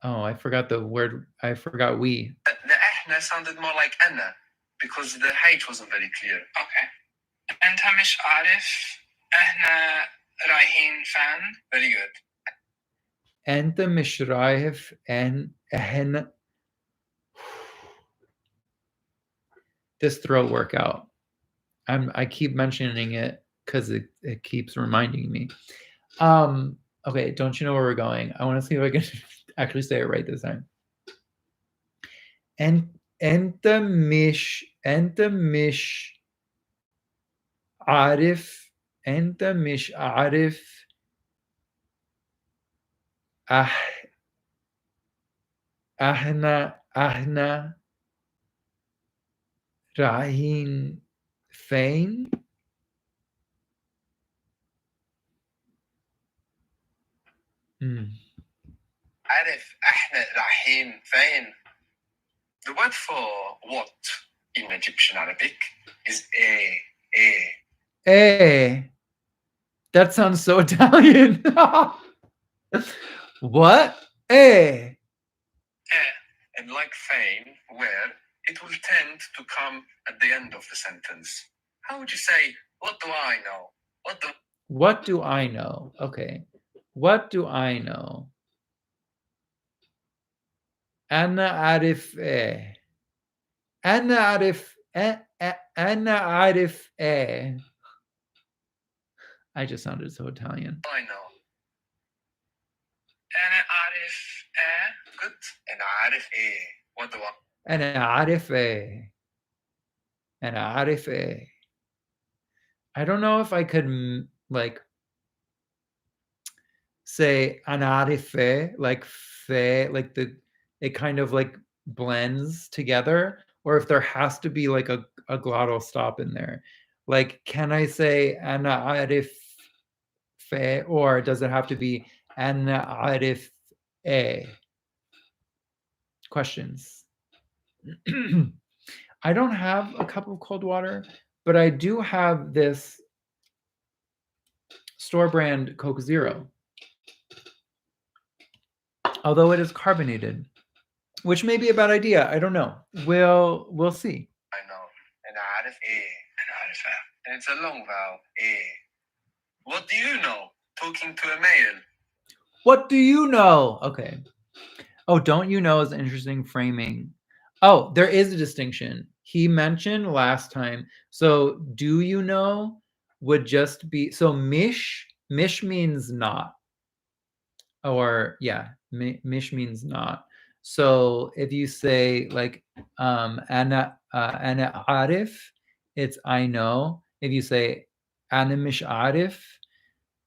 Oh, I forgot the word. I forgot we. the إحنا sounded more like أنا because the H wasn't very clear. Okay. أنت مش عارف إحنا رايحين فان. Very good. أنت مش رايح إحنا. This throat workout. I keep mentioning it because it keeps reminding me. Okay, don't you know where we're going? I want to see if I can actually say it right this time. أنت مش عارف أنت مش عارف احنا رايحين فين؟ عارف إحنا رايحين فين? The word for what in Egyptian Arabic is a. Hey, that sounds so Italian. What? Hey. And like fame, where it will tend to come at the end of the sentence. How would you say, what do I know? What do I know? Okay. What do I know? أنا أعرف إيه. أنا أعرف إيه. I just sounded so Italian. I know. أنا أعرف Good. أنا عارف إيه. What do I? أنا أعرف إيه. أنا أعرف إيه. I don't know if I could like say أنا أعرف إيه, like fe, like it kind of like blends together, or if there has to be like a glottal stop in there. Like, can I say أنا أعرف fe, or does it have to be أنا أعرف إيه? Questions. I don't have a cup of cold water, but I do have this store brand Coke Zero. Although it is carbonated, which may be a bad idea. I don't know. We'll see. I know. أنا عارف إيه. أنا عارف إيه. And it's a long vowel. إيه. What do you know? Talking to a male. What do you know? Okay. Oh, don't you know is interesting framing. Oh, there is a distinction. He mentioned last time. So do you know would just be, so mish means not. Or yeah, mish means not. So if you say like ana arif, it's I know. If you say ana mish arif,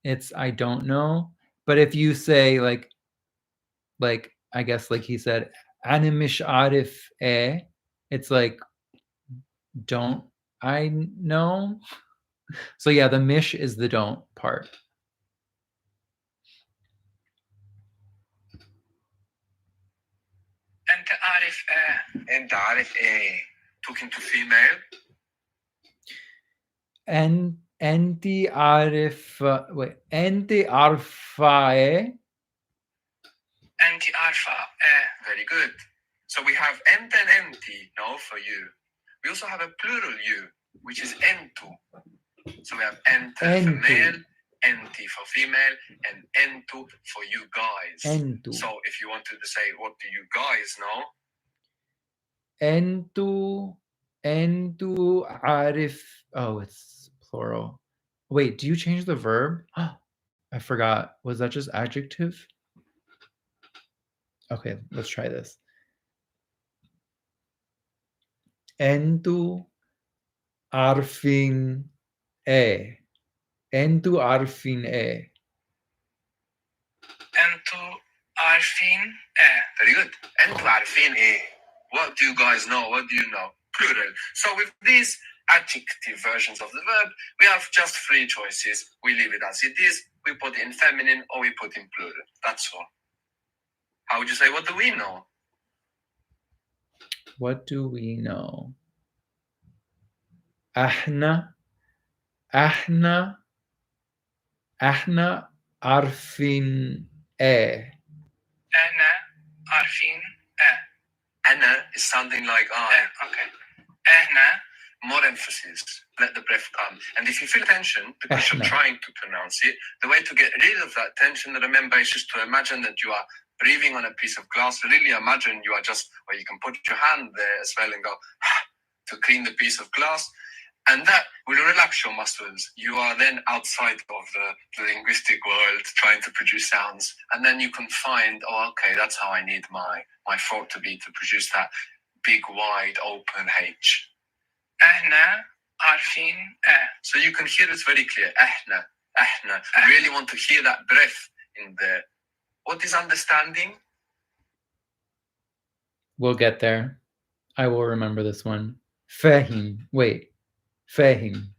it's I don't know. But if you say like I guess like he said ana mish arif it's like don't I know. So yeah, the mish is the don't part. أنت عارف أنت عارف إيه. Talking to female. أنت عارف wait أنت عارفة إيه؟ أنت عارفة Very good. So we have ent and enti, no, for you. We also have a plural you, which is entu. So we have ent for Entu. male, enti for female, and entu for you guys. Entu. So if you wanted to say, what do you guys know? أنتو عارف. Oh, it's plural. Wait, do you change the verb? I forgot. Was that just adjective? Okay, let's try this. أنتو عارفين إيه. أنتو عارفين إيه. أنتوا عارفين Very good. أنتوا عارفين إيه. What do you guys know? What do you know? Plural. So with these adjective versions of the verb, we have just three choices. We leave it as it is, we put it in feminine, or we put in plural. That's all. How would you say, what do we know? What do we know? احنا احنا عارفين ايه. أنا عارفين Anna is sounding like I. Okay. إحنا More emphasis. Let the breath come. And if you feel tension because you're إحنا. trying to pronounce it, the way to get rid of that tension, remember, is just to imagine that you are breathing on a piece of glass. Really imagine you are just, or you can put your hand there as well and go to clean the piece of glass. And that will relax your muscles. You are then outside of the linguistic world trying to produce sounds. And then you can find, oh, okay, that's how I need my throat to be to produce that big, wide, open H. إحنا عارفين So you can hear it's very clear. إحنا. You really want to hear that breath in there. What is understanding? We'll get there. I will remember this one. فاهم. Wait. فاهم.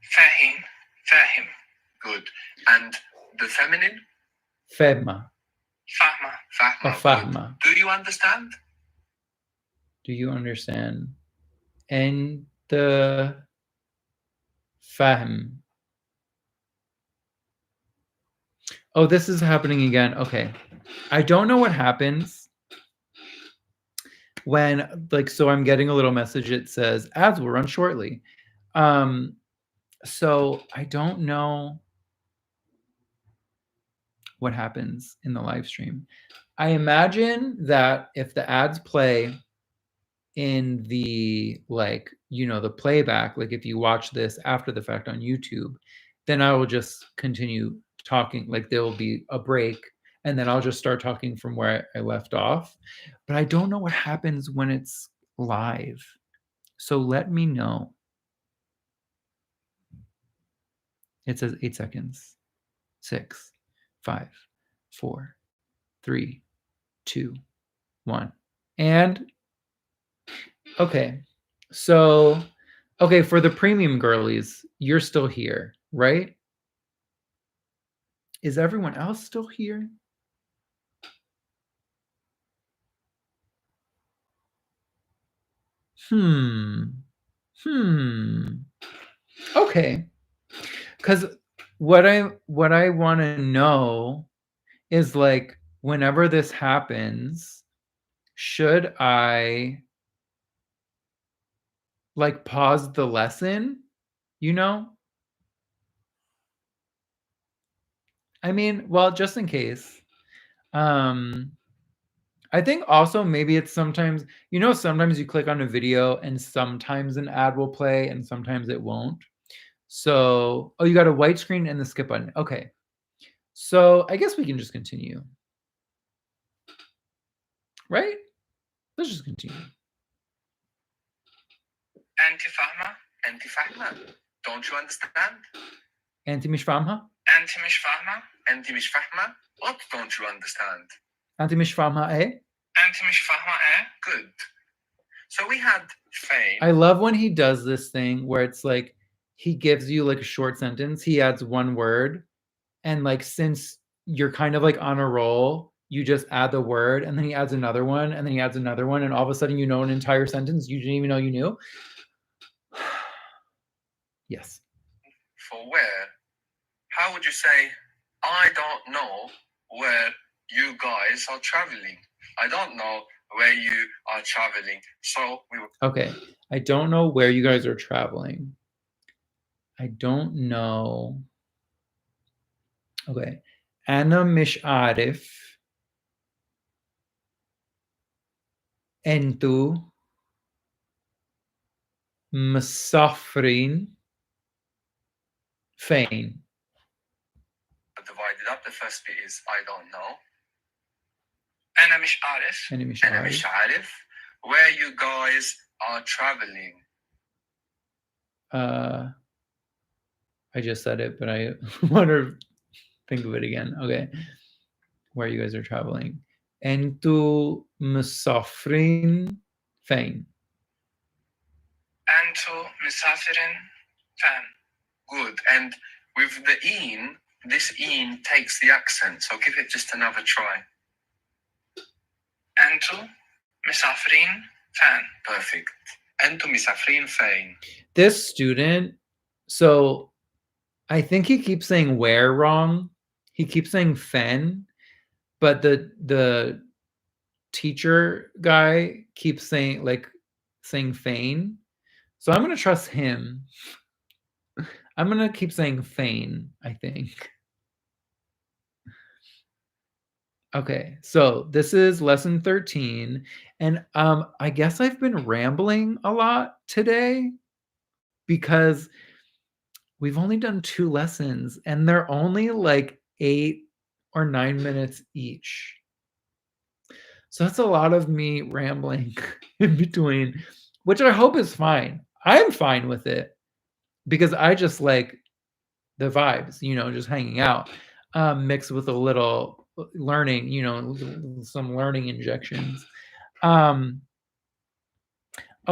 فاهم. Good. And the feminine? فاهمة. فاهمة. Fahma. فاهمة. Do you understand? Do you understand? And the fahm. Oh, this is happening again. Okay. I don't know what happens when, like, so I'm getting a little message. It says ads will run shortly. So I don't know what happens in the live stream. I imagine that if the ads play in the, like, you know, the playback, like if you watch this after the fact on YouTube, then I will just continue talking. Like there will be a break and then I'll just start talking from where I left off. But I don't know what happens when it's live. So let me know. It says 8 seconds. 6, 5, 4, 3, 2, 1. And okay. So, okay, for the premium girlies, you're still here, right? Is everyone else still here? Okay. Cuz what I want to know is, like, whenever this happens, should I, like, pause the lesson, you know? I mean, well, just in case. I think also maybe it's sometimes, you know, sometimes you click on a video and sometimes an ad will play and sometimes it won't. So, oh, you got a white screen and the skip button. Okay. So I guess we can just continue. Right? Let's just continue. أنت فاهمة؟ أنت فاهمة. Don't you understand? أنت مش فاهمة؟ أنت مش فاهمة؟ أنت مش فاهمة. What don't you understand? أنت مش فاهمة إيه؟ أنت مش فاهمة Good. So we had fame. I love when he does this thing where it's like he gives you like a short sentence, he adds one word, and like since you're kind of like on a roll, you just add the word and then he adds another one and then he adds another one and all of a sudden you know an entire sentence you didn't even know you knew. Yes. For where? How would you say, I don't know where you guys are traveling? I don't know where you are traveling. So we will. Okay. I don't know where you guys are traveling. I don't know. Okay. أنا مش عارف أنتوا مسافرين فين. divided up. The first bit is I don't know. أنا مش عارف. أنا مش أنا مش عارف where you guys are traveling. I just said it, but I want to think of it again. Okay. Where you guys are traveling. أنتوا مسافرين فين. أنتوا مسافرين فين. Good. And with the in, this in takes the accent. So give it just another try. أنتوا مسافرين فين. Perfect. أنتم مسافرين فين؟ This student, so I think he keeps saying where wrong. He keeps saying fen, but the teacher guy keeps saying fein. So I'm gonna trust him. I'm gonna keep saying fein, I think. Okay, so this is lesson 13, and I guess I've been rambling a lot today because we've only done 2 lessons and they're only like 8 or 9 minutes each. So that's a lot of me rambling in between, which I hope is fine. I'm fine with it because I just like the vibes, just hanging out, mixed with a little learning, some learning injections. Oh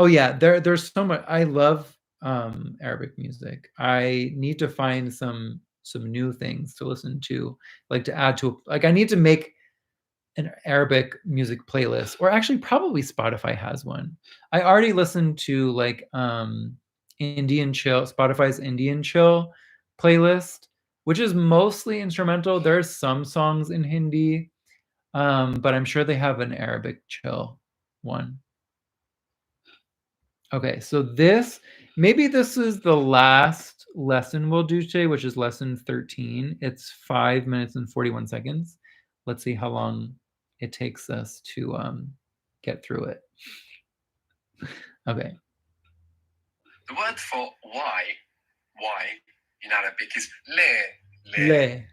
yeah, there's so much. I love Arabic music. I need to find some new things to listen to, like to add to. Like I need to make an Arabic music playlist, or actually probably Spotify has one. I already listened to like Indian chill, Spotify's Indian chill playlist, which is mostly instrumental. There's some songs in Hindi, but I'm sure they have an Arabic chill one. Okay, so maybe this is the last lesson we'll do today, which is lesson 13. It's 5 minutes and 41 seconds. Let's see how long it takes us to get through it. Okay. The word for why in Arabic is le. Le.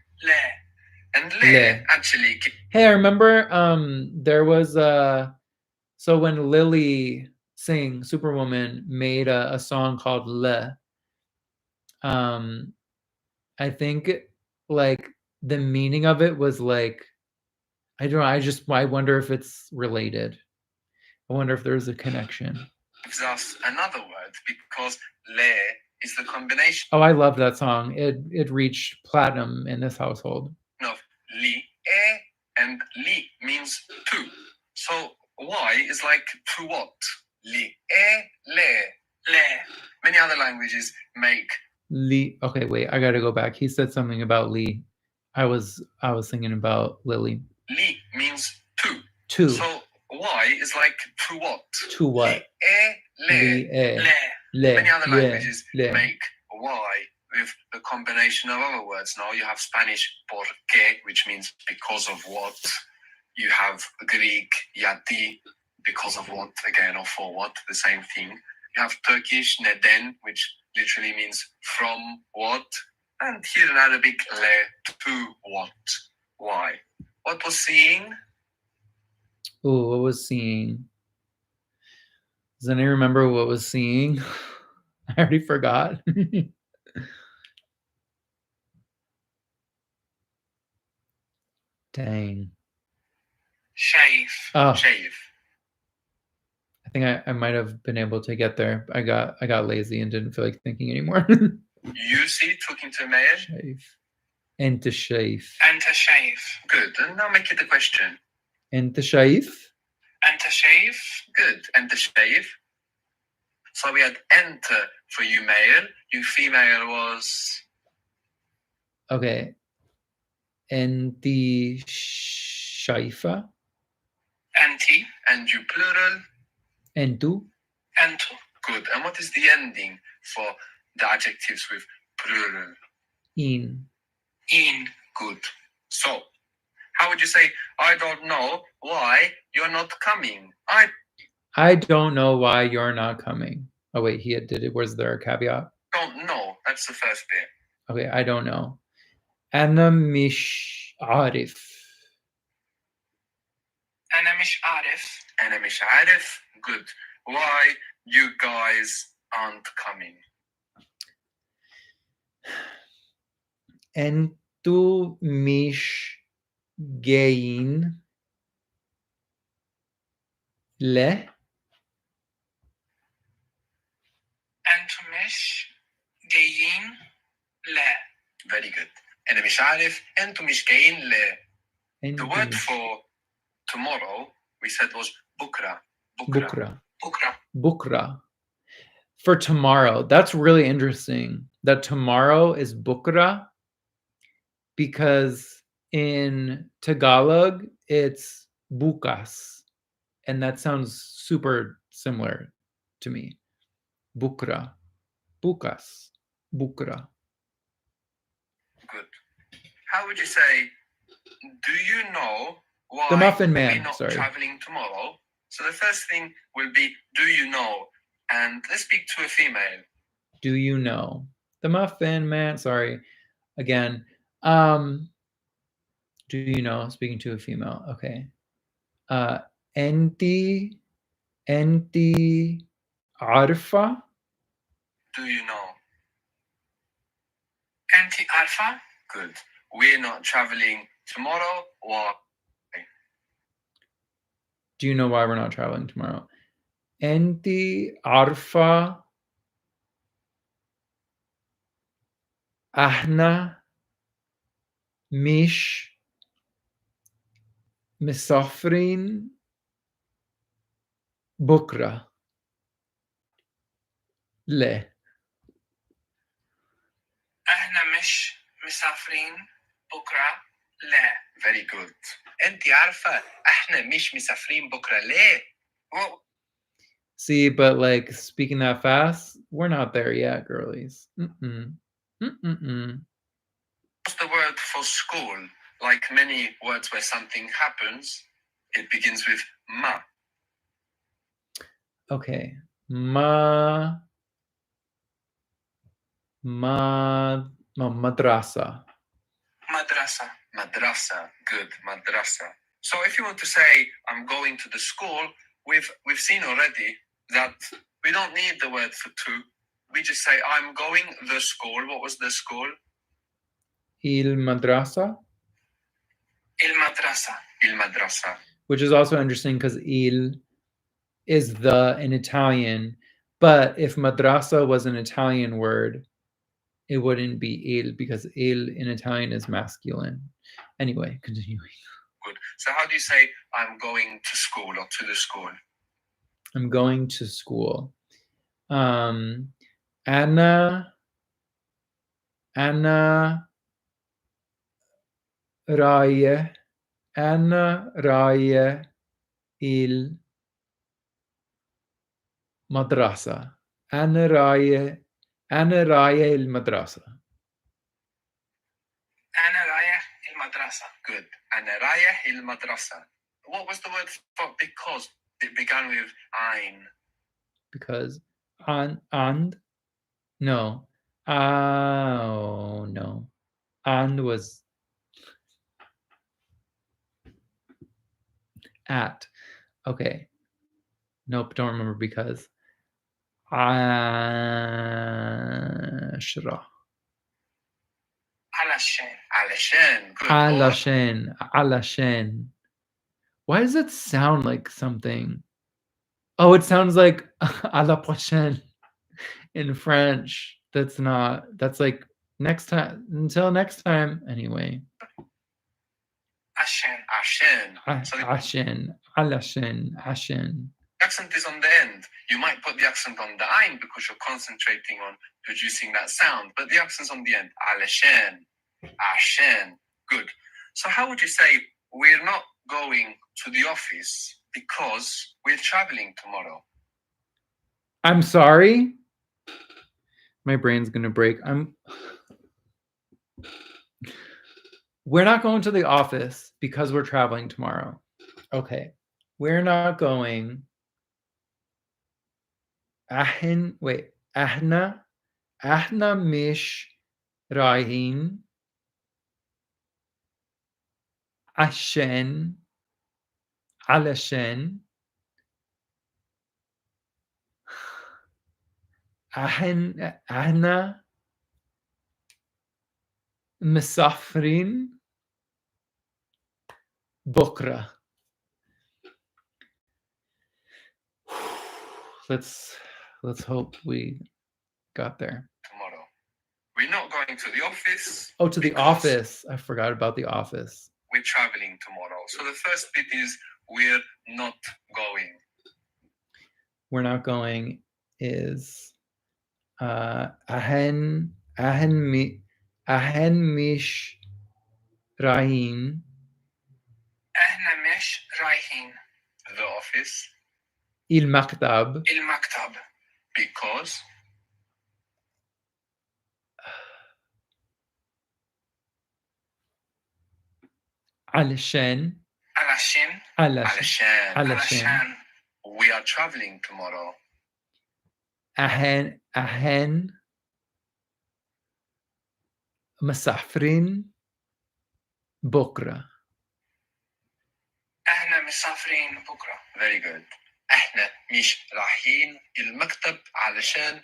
And Le. actually. Hey, I remember there was so when Lily Superwoman made a song called Le. I think like the meaning of it was like, I don't know, I wonder if it's related. I wonder if there's a connection. Gives us another word because le is the combination. Oh, I love that song. It reached platinum in this household. Of li and li means to. So why is like to what? Li le. Many other languages make Li. Okay, wait. I got to go back. He said something about Li. I was thinking about Lily. Li means to. To. So why is like to what? To what? Li le. Many other languages make why with the combination of other words. Now you have Spanish porque, which means because of what. You have Greek yati, because of what, again, or for what, the same thing. You have Turkish neden, which literally means from what. And here in Arabic, le, to what, why. What was seeing? Oh, what was seeing? Does anyone remember what was seeing? I already forgot. Dang. Shave. Oh, Shave. I think I might have been able to get there. I got lazy and didn't feel like thinking anymore. You see, talking to a mayor? Shave. And to shave. And to shave. Good. And now make it a question. And to shave. And to shave. Good. And to shave. So we had enter for you male. You female was. Okay. And the shaifa. Anti. And you plural. And tu. And to. Good. And what is the ending for the adjectives with plural? In. In. Good. So, how would you say, I don't know why you're not coming? I don't know why you're not coming. Oh, wait, he did it. Was there a caveat? Don't know. That's the first bit. Okay, I don't know. أنا مش عارف. أنا مش عارف. أنا مش عارف. Good. Why you guys aren't coming? أنتوا مش جايين له. أنتم مش جايين له. Very good. أنا مش عارف. أنتم مش جايين له. The word for tomorrow we said was بكرة. بكرة. بكرة. بكرة. for tomorrow. That's really interesting. That tomorrow is bukra because in Tagalog it's bukas, and that sounds super similar to me. Bukra, bukas, bukra. Good. How would you say, do you know why The Muffin we're Man. not Sorry. traveling tomorrow? So the first thing will be, do you know? And let's speak to a female. Do you know? The Muffin Man. Sorry. Again. Do you know? Speaking to a female. Okay. Enti Arfa. Do you know? Anti-alpha. Good. We're not traveling tomorrow. Why? Do you know why we're not traveling tomorrow? Enti Arfa. Ahna Mish Misafrin Bukra Le. احنا مش مسافرين بكرة. لا. Very good. انت عارفة احنا مش مسافرين بكرة ليه؟ Well, See, but like speaking that fast, we're not there yet, girlies. what's the word for school? Like many words where something happens, it begins with ma. Okay. Madrasa. مدرسة. Madrasa. Good. Madrasa. So if you want to say I'm going to the school, we've seen already that we don't need the word for to. We just say I'm going the school. What was the school? Il Madrasa. المدرسة. Il madrasa. Which is also interesting because il is the in Italian, but if madrasa was an Italian word, it wouldn't be il because il in Italian is masculine. Anyway, continuing. Good. So how do you say I'm going to school or to the school? I'm going to school. Anna Raya il madrasa. Anna Raya il madrasa. أنا رايح المدرسة. Good. أنا رايح المدرسة. What was the word for because? It began with ein. Because and no. Oh no. And was at. Okay. Nope, don't remember because. Ashra. علشان. علشان. Good. Alashen. Why does it sound like something? Oh, it sounds like à la prochaine in French. That's like next time. Until next time. Anyway. عشان. عشان. So the Alashen. accent is on the end. You might put the accent on the ein because you're concentrating on producing that sound, but the accent's on the end. علشان. عشان. Good. So how would you say we're not going to the office because we're traveling tomorrow? I'm sorry. My brain's gonna break. We're not going to the office because we're traveling tomorrow. Okay. We're not going. Ahna mish rahin ashen alashen ahna مسافرين بكرة. Let's hope we got there. Tomorrow. We're not going to the office. Oh, to the because office. I forgot about the office. We're traveling tomorrow. So the first bit is we're not going. We're not going is أهن أهن مي أهن مش رايحين احنا مش رايحين the office المكتب المكتب because علشان علشان علشان علشان we are traveling tomorrow. أهن مسافرين بكرة. احنا مسافرين بكرة. Very good. احنا مش رايحين المكتب علشان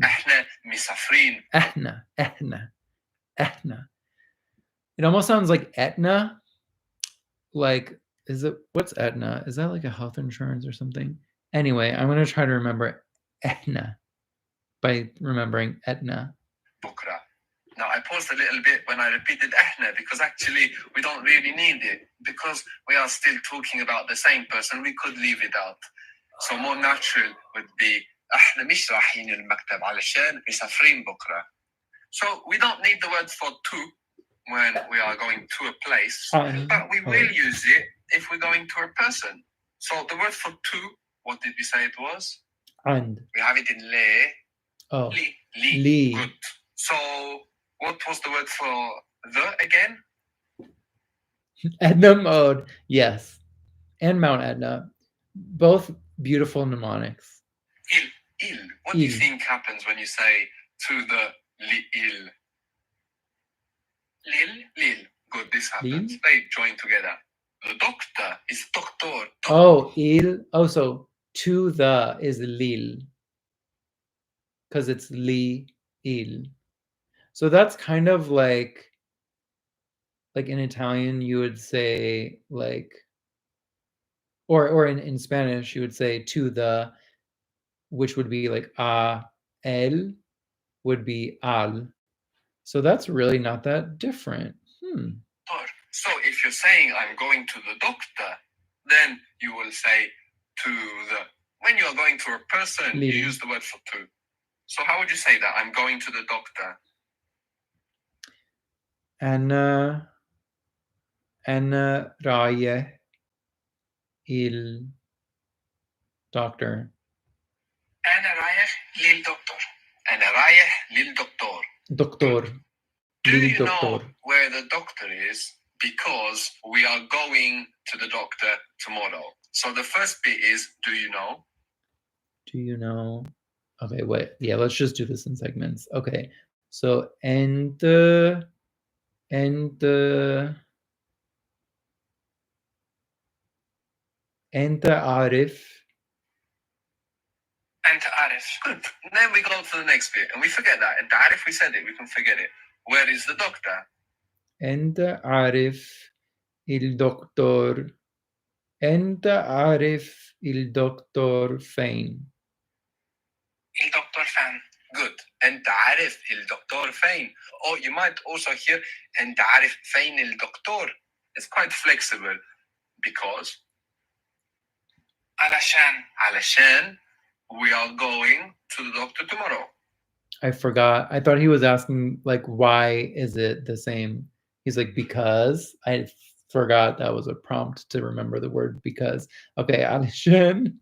احنا مسافرين. Etna. It almost sounds like Aetna. Like, what's Aetna? Is that like a health insurance or something? Anyway, I'm going to try to remember Aetna by remembering Aetna. بكرة. Now I paused a little bit when I repeated احنا because actually we don't really need it because we are still talking about the same person. We could leave it out. So more natural would be احنا مش رايحين المكتب علشان مسافرين بكرة. So we don't need the word for to when we are going to a place, but we will use it if we're going to a person. So the word for to, what did we say it was? And. We have it in le. Oh. Li. Li. Good. So what was the word for the again? Etna mode. Yes. And Mount Etna. Both beautiful mnemonics. Il. What do you think happens when you say to the il? Lil. Good, this happens. Lil? They join together. The doctor is doctor. Oh, il. Oh, so to the is lil. Because it's li, il. So that's kind of like in Italian, you would say like, or in Spanish, you would say to the, which would be like a, el, would be al. So that's really not that different. So if you're saying I'm going to the doctor, then you will say to the. When you are going to a person, you use the word for to. So how would you say that? I'm going to the doctor. أنا رايح il doctor. أنا رايح للدكتور. أنا رايح للدكتور. Doctor. Do you know where the doctor is? Because we are going to the doctor tomorrow. So the first bit is, do you know? Do you know? Okay, wait. Yeah, let's just do this in segments. Okay. So and أنت عارف. أنت عارف. Good. Then we go to the next bit and we forget that. أنت عارف, we said it, we can forget it. Where is the doctor? أنت عارف الدكتور. أنت عارف الدكتور فين. الدكتور فين. Good. أنت عارف الدكتور فين. Or you might also hear أنت عارف فين الدكتور. It's quite flexible because علشان we are going to the doctor tomorrow. I forgot. I thought he was asking like, why is it the same? He's like, because. I forgot that was a prompt to remember the word because. Okay, علشان.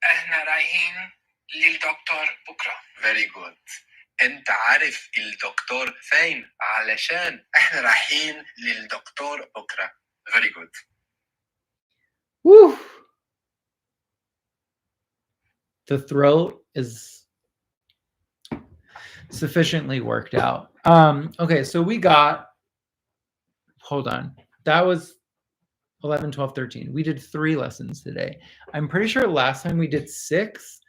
احنا رايحين للدكتور بكرة. Very good. أنت عارف الدكتور فين؟ علشان إحنا رايحين للدكتور بكرة. Very good. Woo! The throat is sufficiently worked out. Okay, so we got, hold on. That was 11, 12, 13. We did 3 lessons today. I'm pretty sure last time we did 6.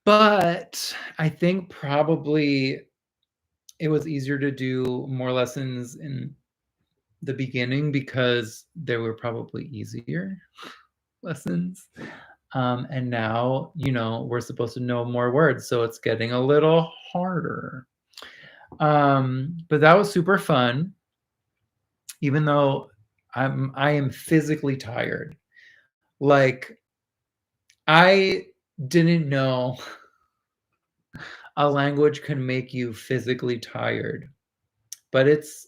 But I think probably it was easier to do more lessons in the beginning because they were probably easier lessons. And now, we're supposed to know more words, so it's getting a little harder. But that was super fun, even though I am physically tired. Like, I didn't know a language can make you physically tired. But it's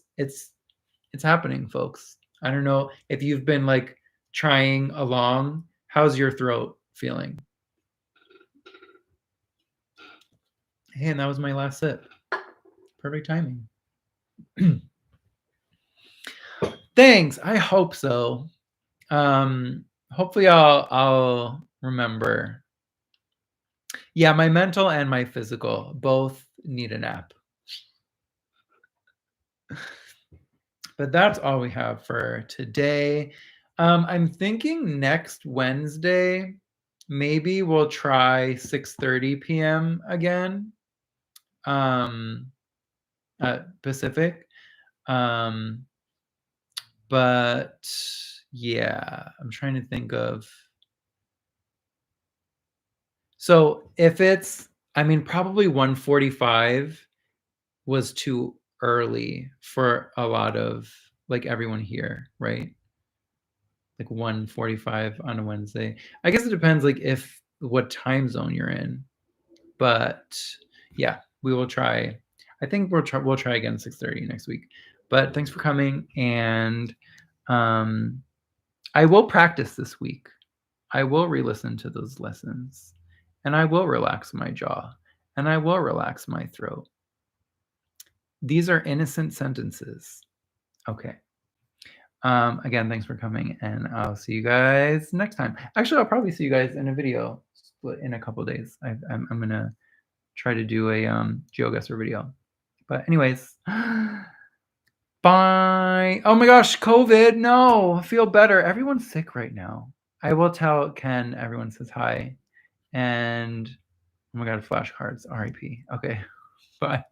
happening, folks. I don't know if you've been like trying along. How's your throat feeling? Hey, and that was my last sip. Perfect timing. Thanks. I hope so. Hopefully I'll remember. Yeah, my mental and my physical both need a nap. But that's all we have for today. I'm thinking next Wednesday, maybe we'll try 6:30 p.m. again, at Pacific. But yeah, I'm trying to think of. So if it's, I mean, probably 1:45 was too early for a lot of like everyone here, right? Like 1:45 on a Wednesday. I guess it depends like if what time zone you're in. But yeah, we will try. I think we'll try again 6:30 next week. But thanks for coming, and I will practice this week. I will re-listen to those lessons, and I will relax my jaw, and I will relax my throat. These are innocent sentences. Okay. Again, thanks for coming, and I'll see you guys next time. Actually, I'll probably see you guys in a video in a couple days. I'm gonna try to do a GeoGuessr video. But anyways, bye. Oh my gosh, COVID! No, I feel better. Everyone's sick right now. I will tell Ken. Everyone says hi, and oh my god, flashcards. R.I.P. Okay, bye.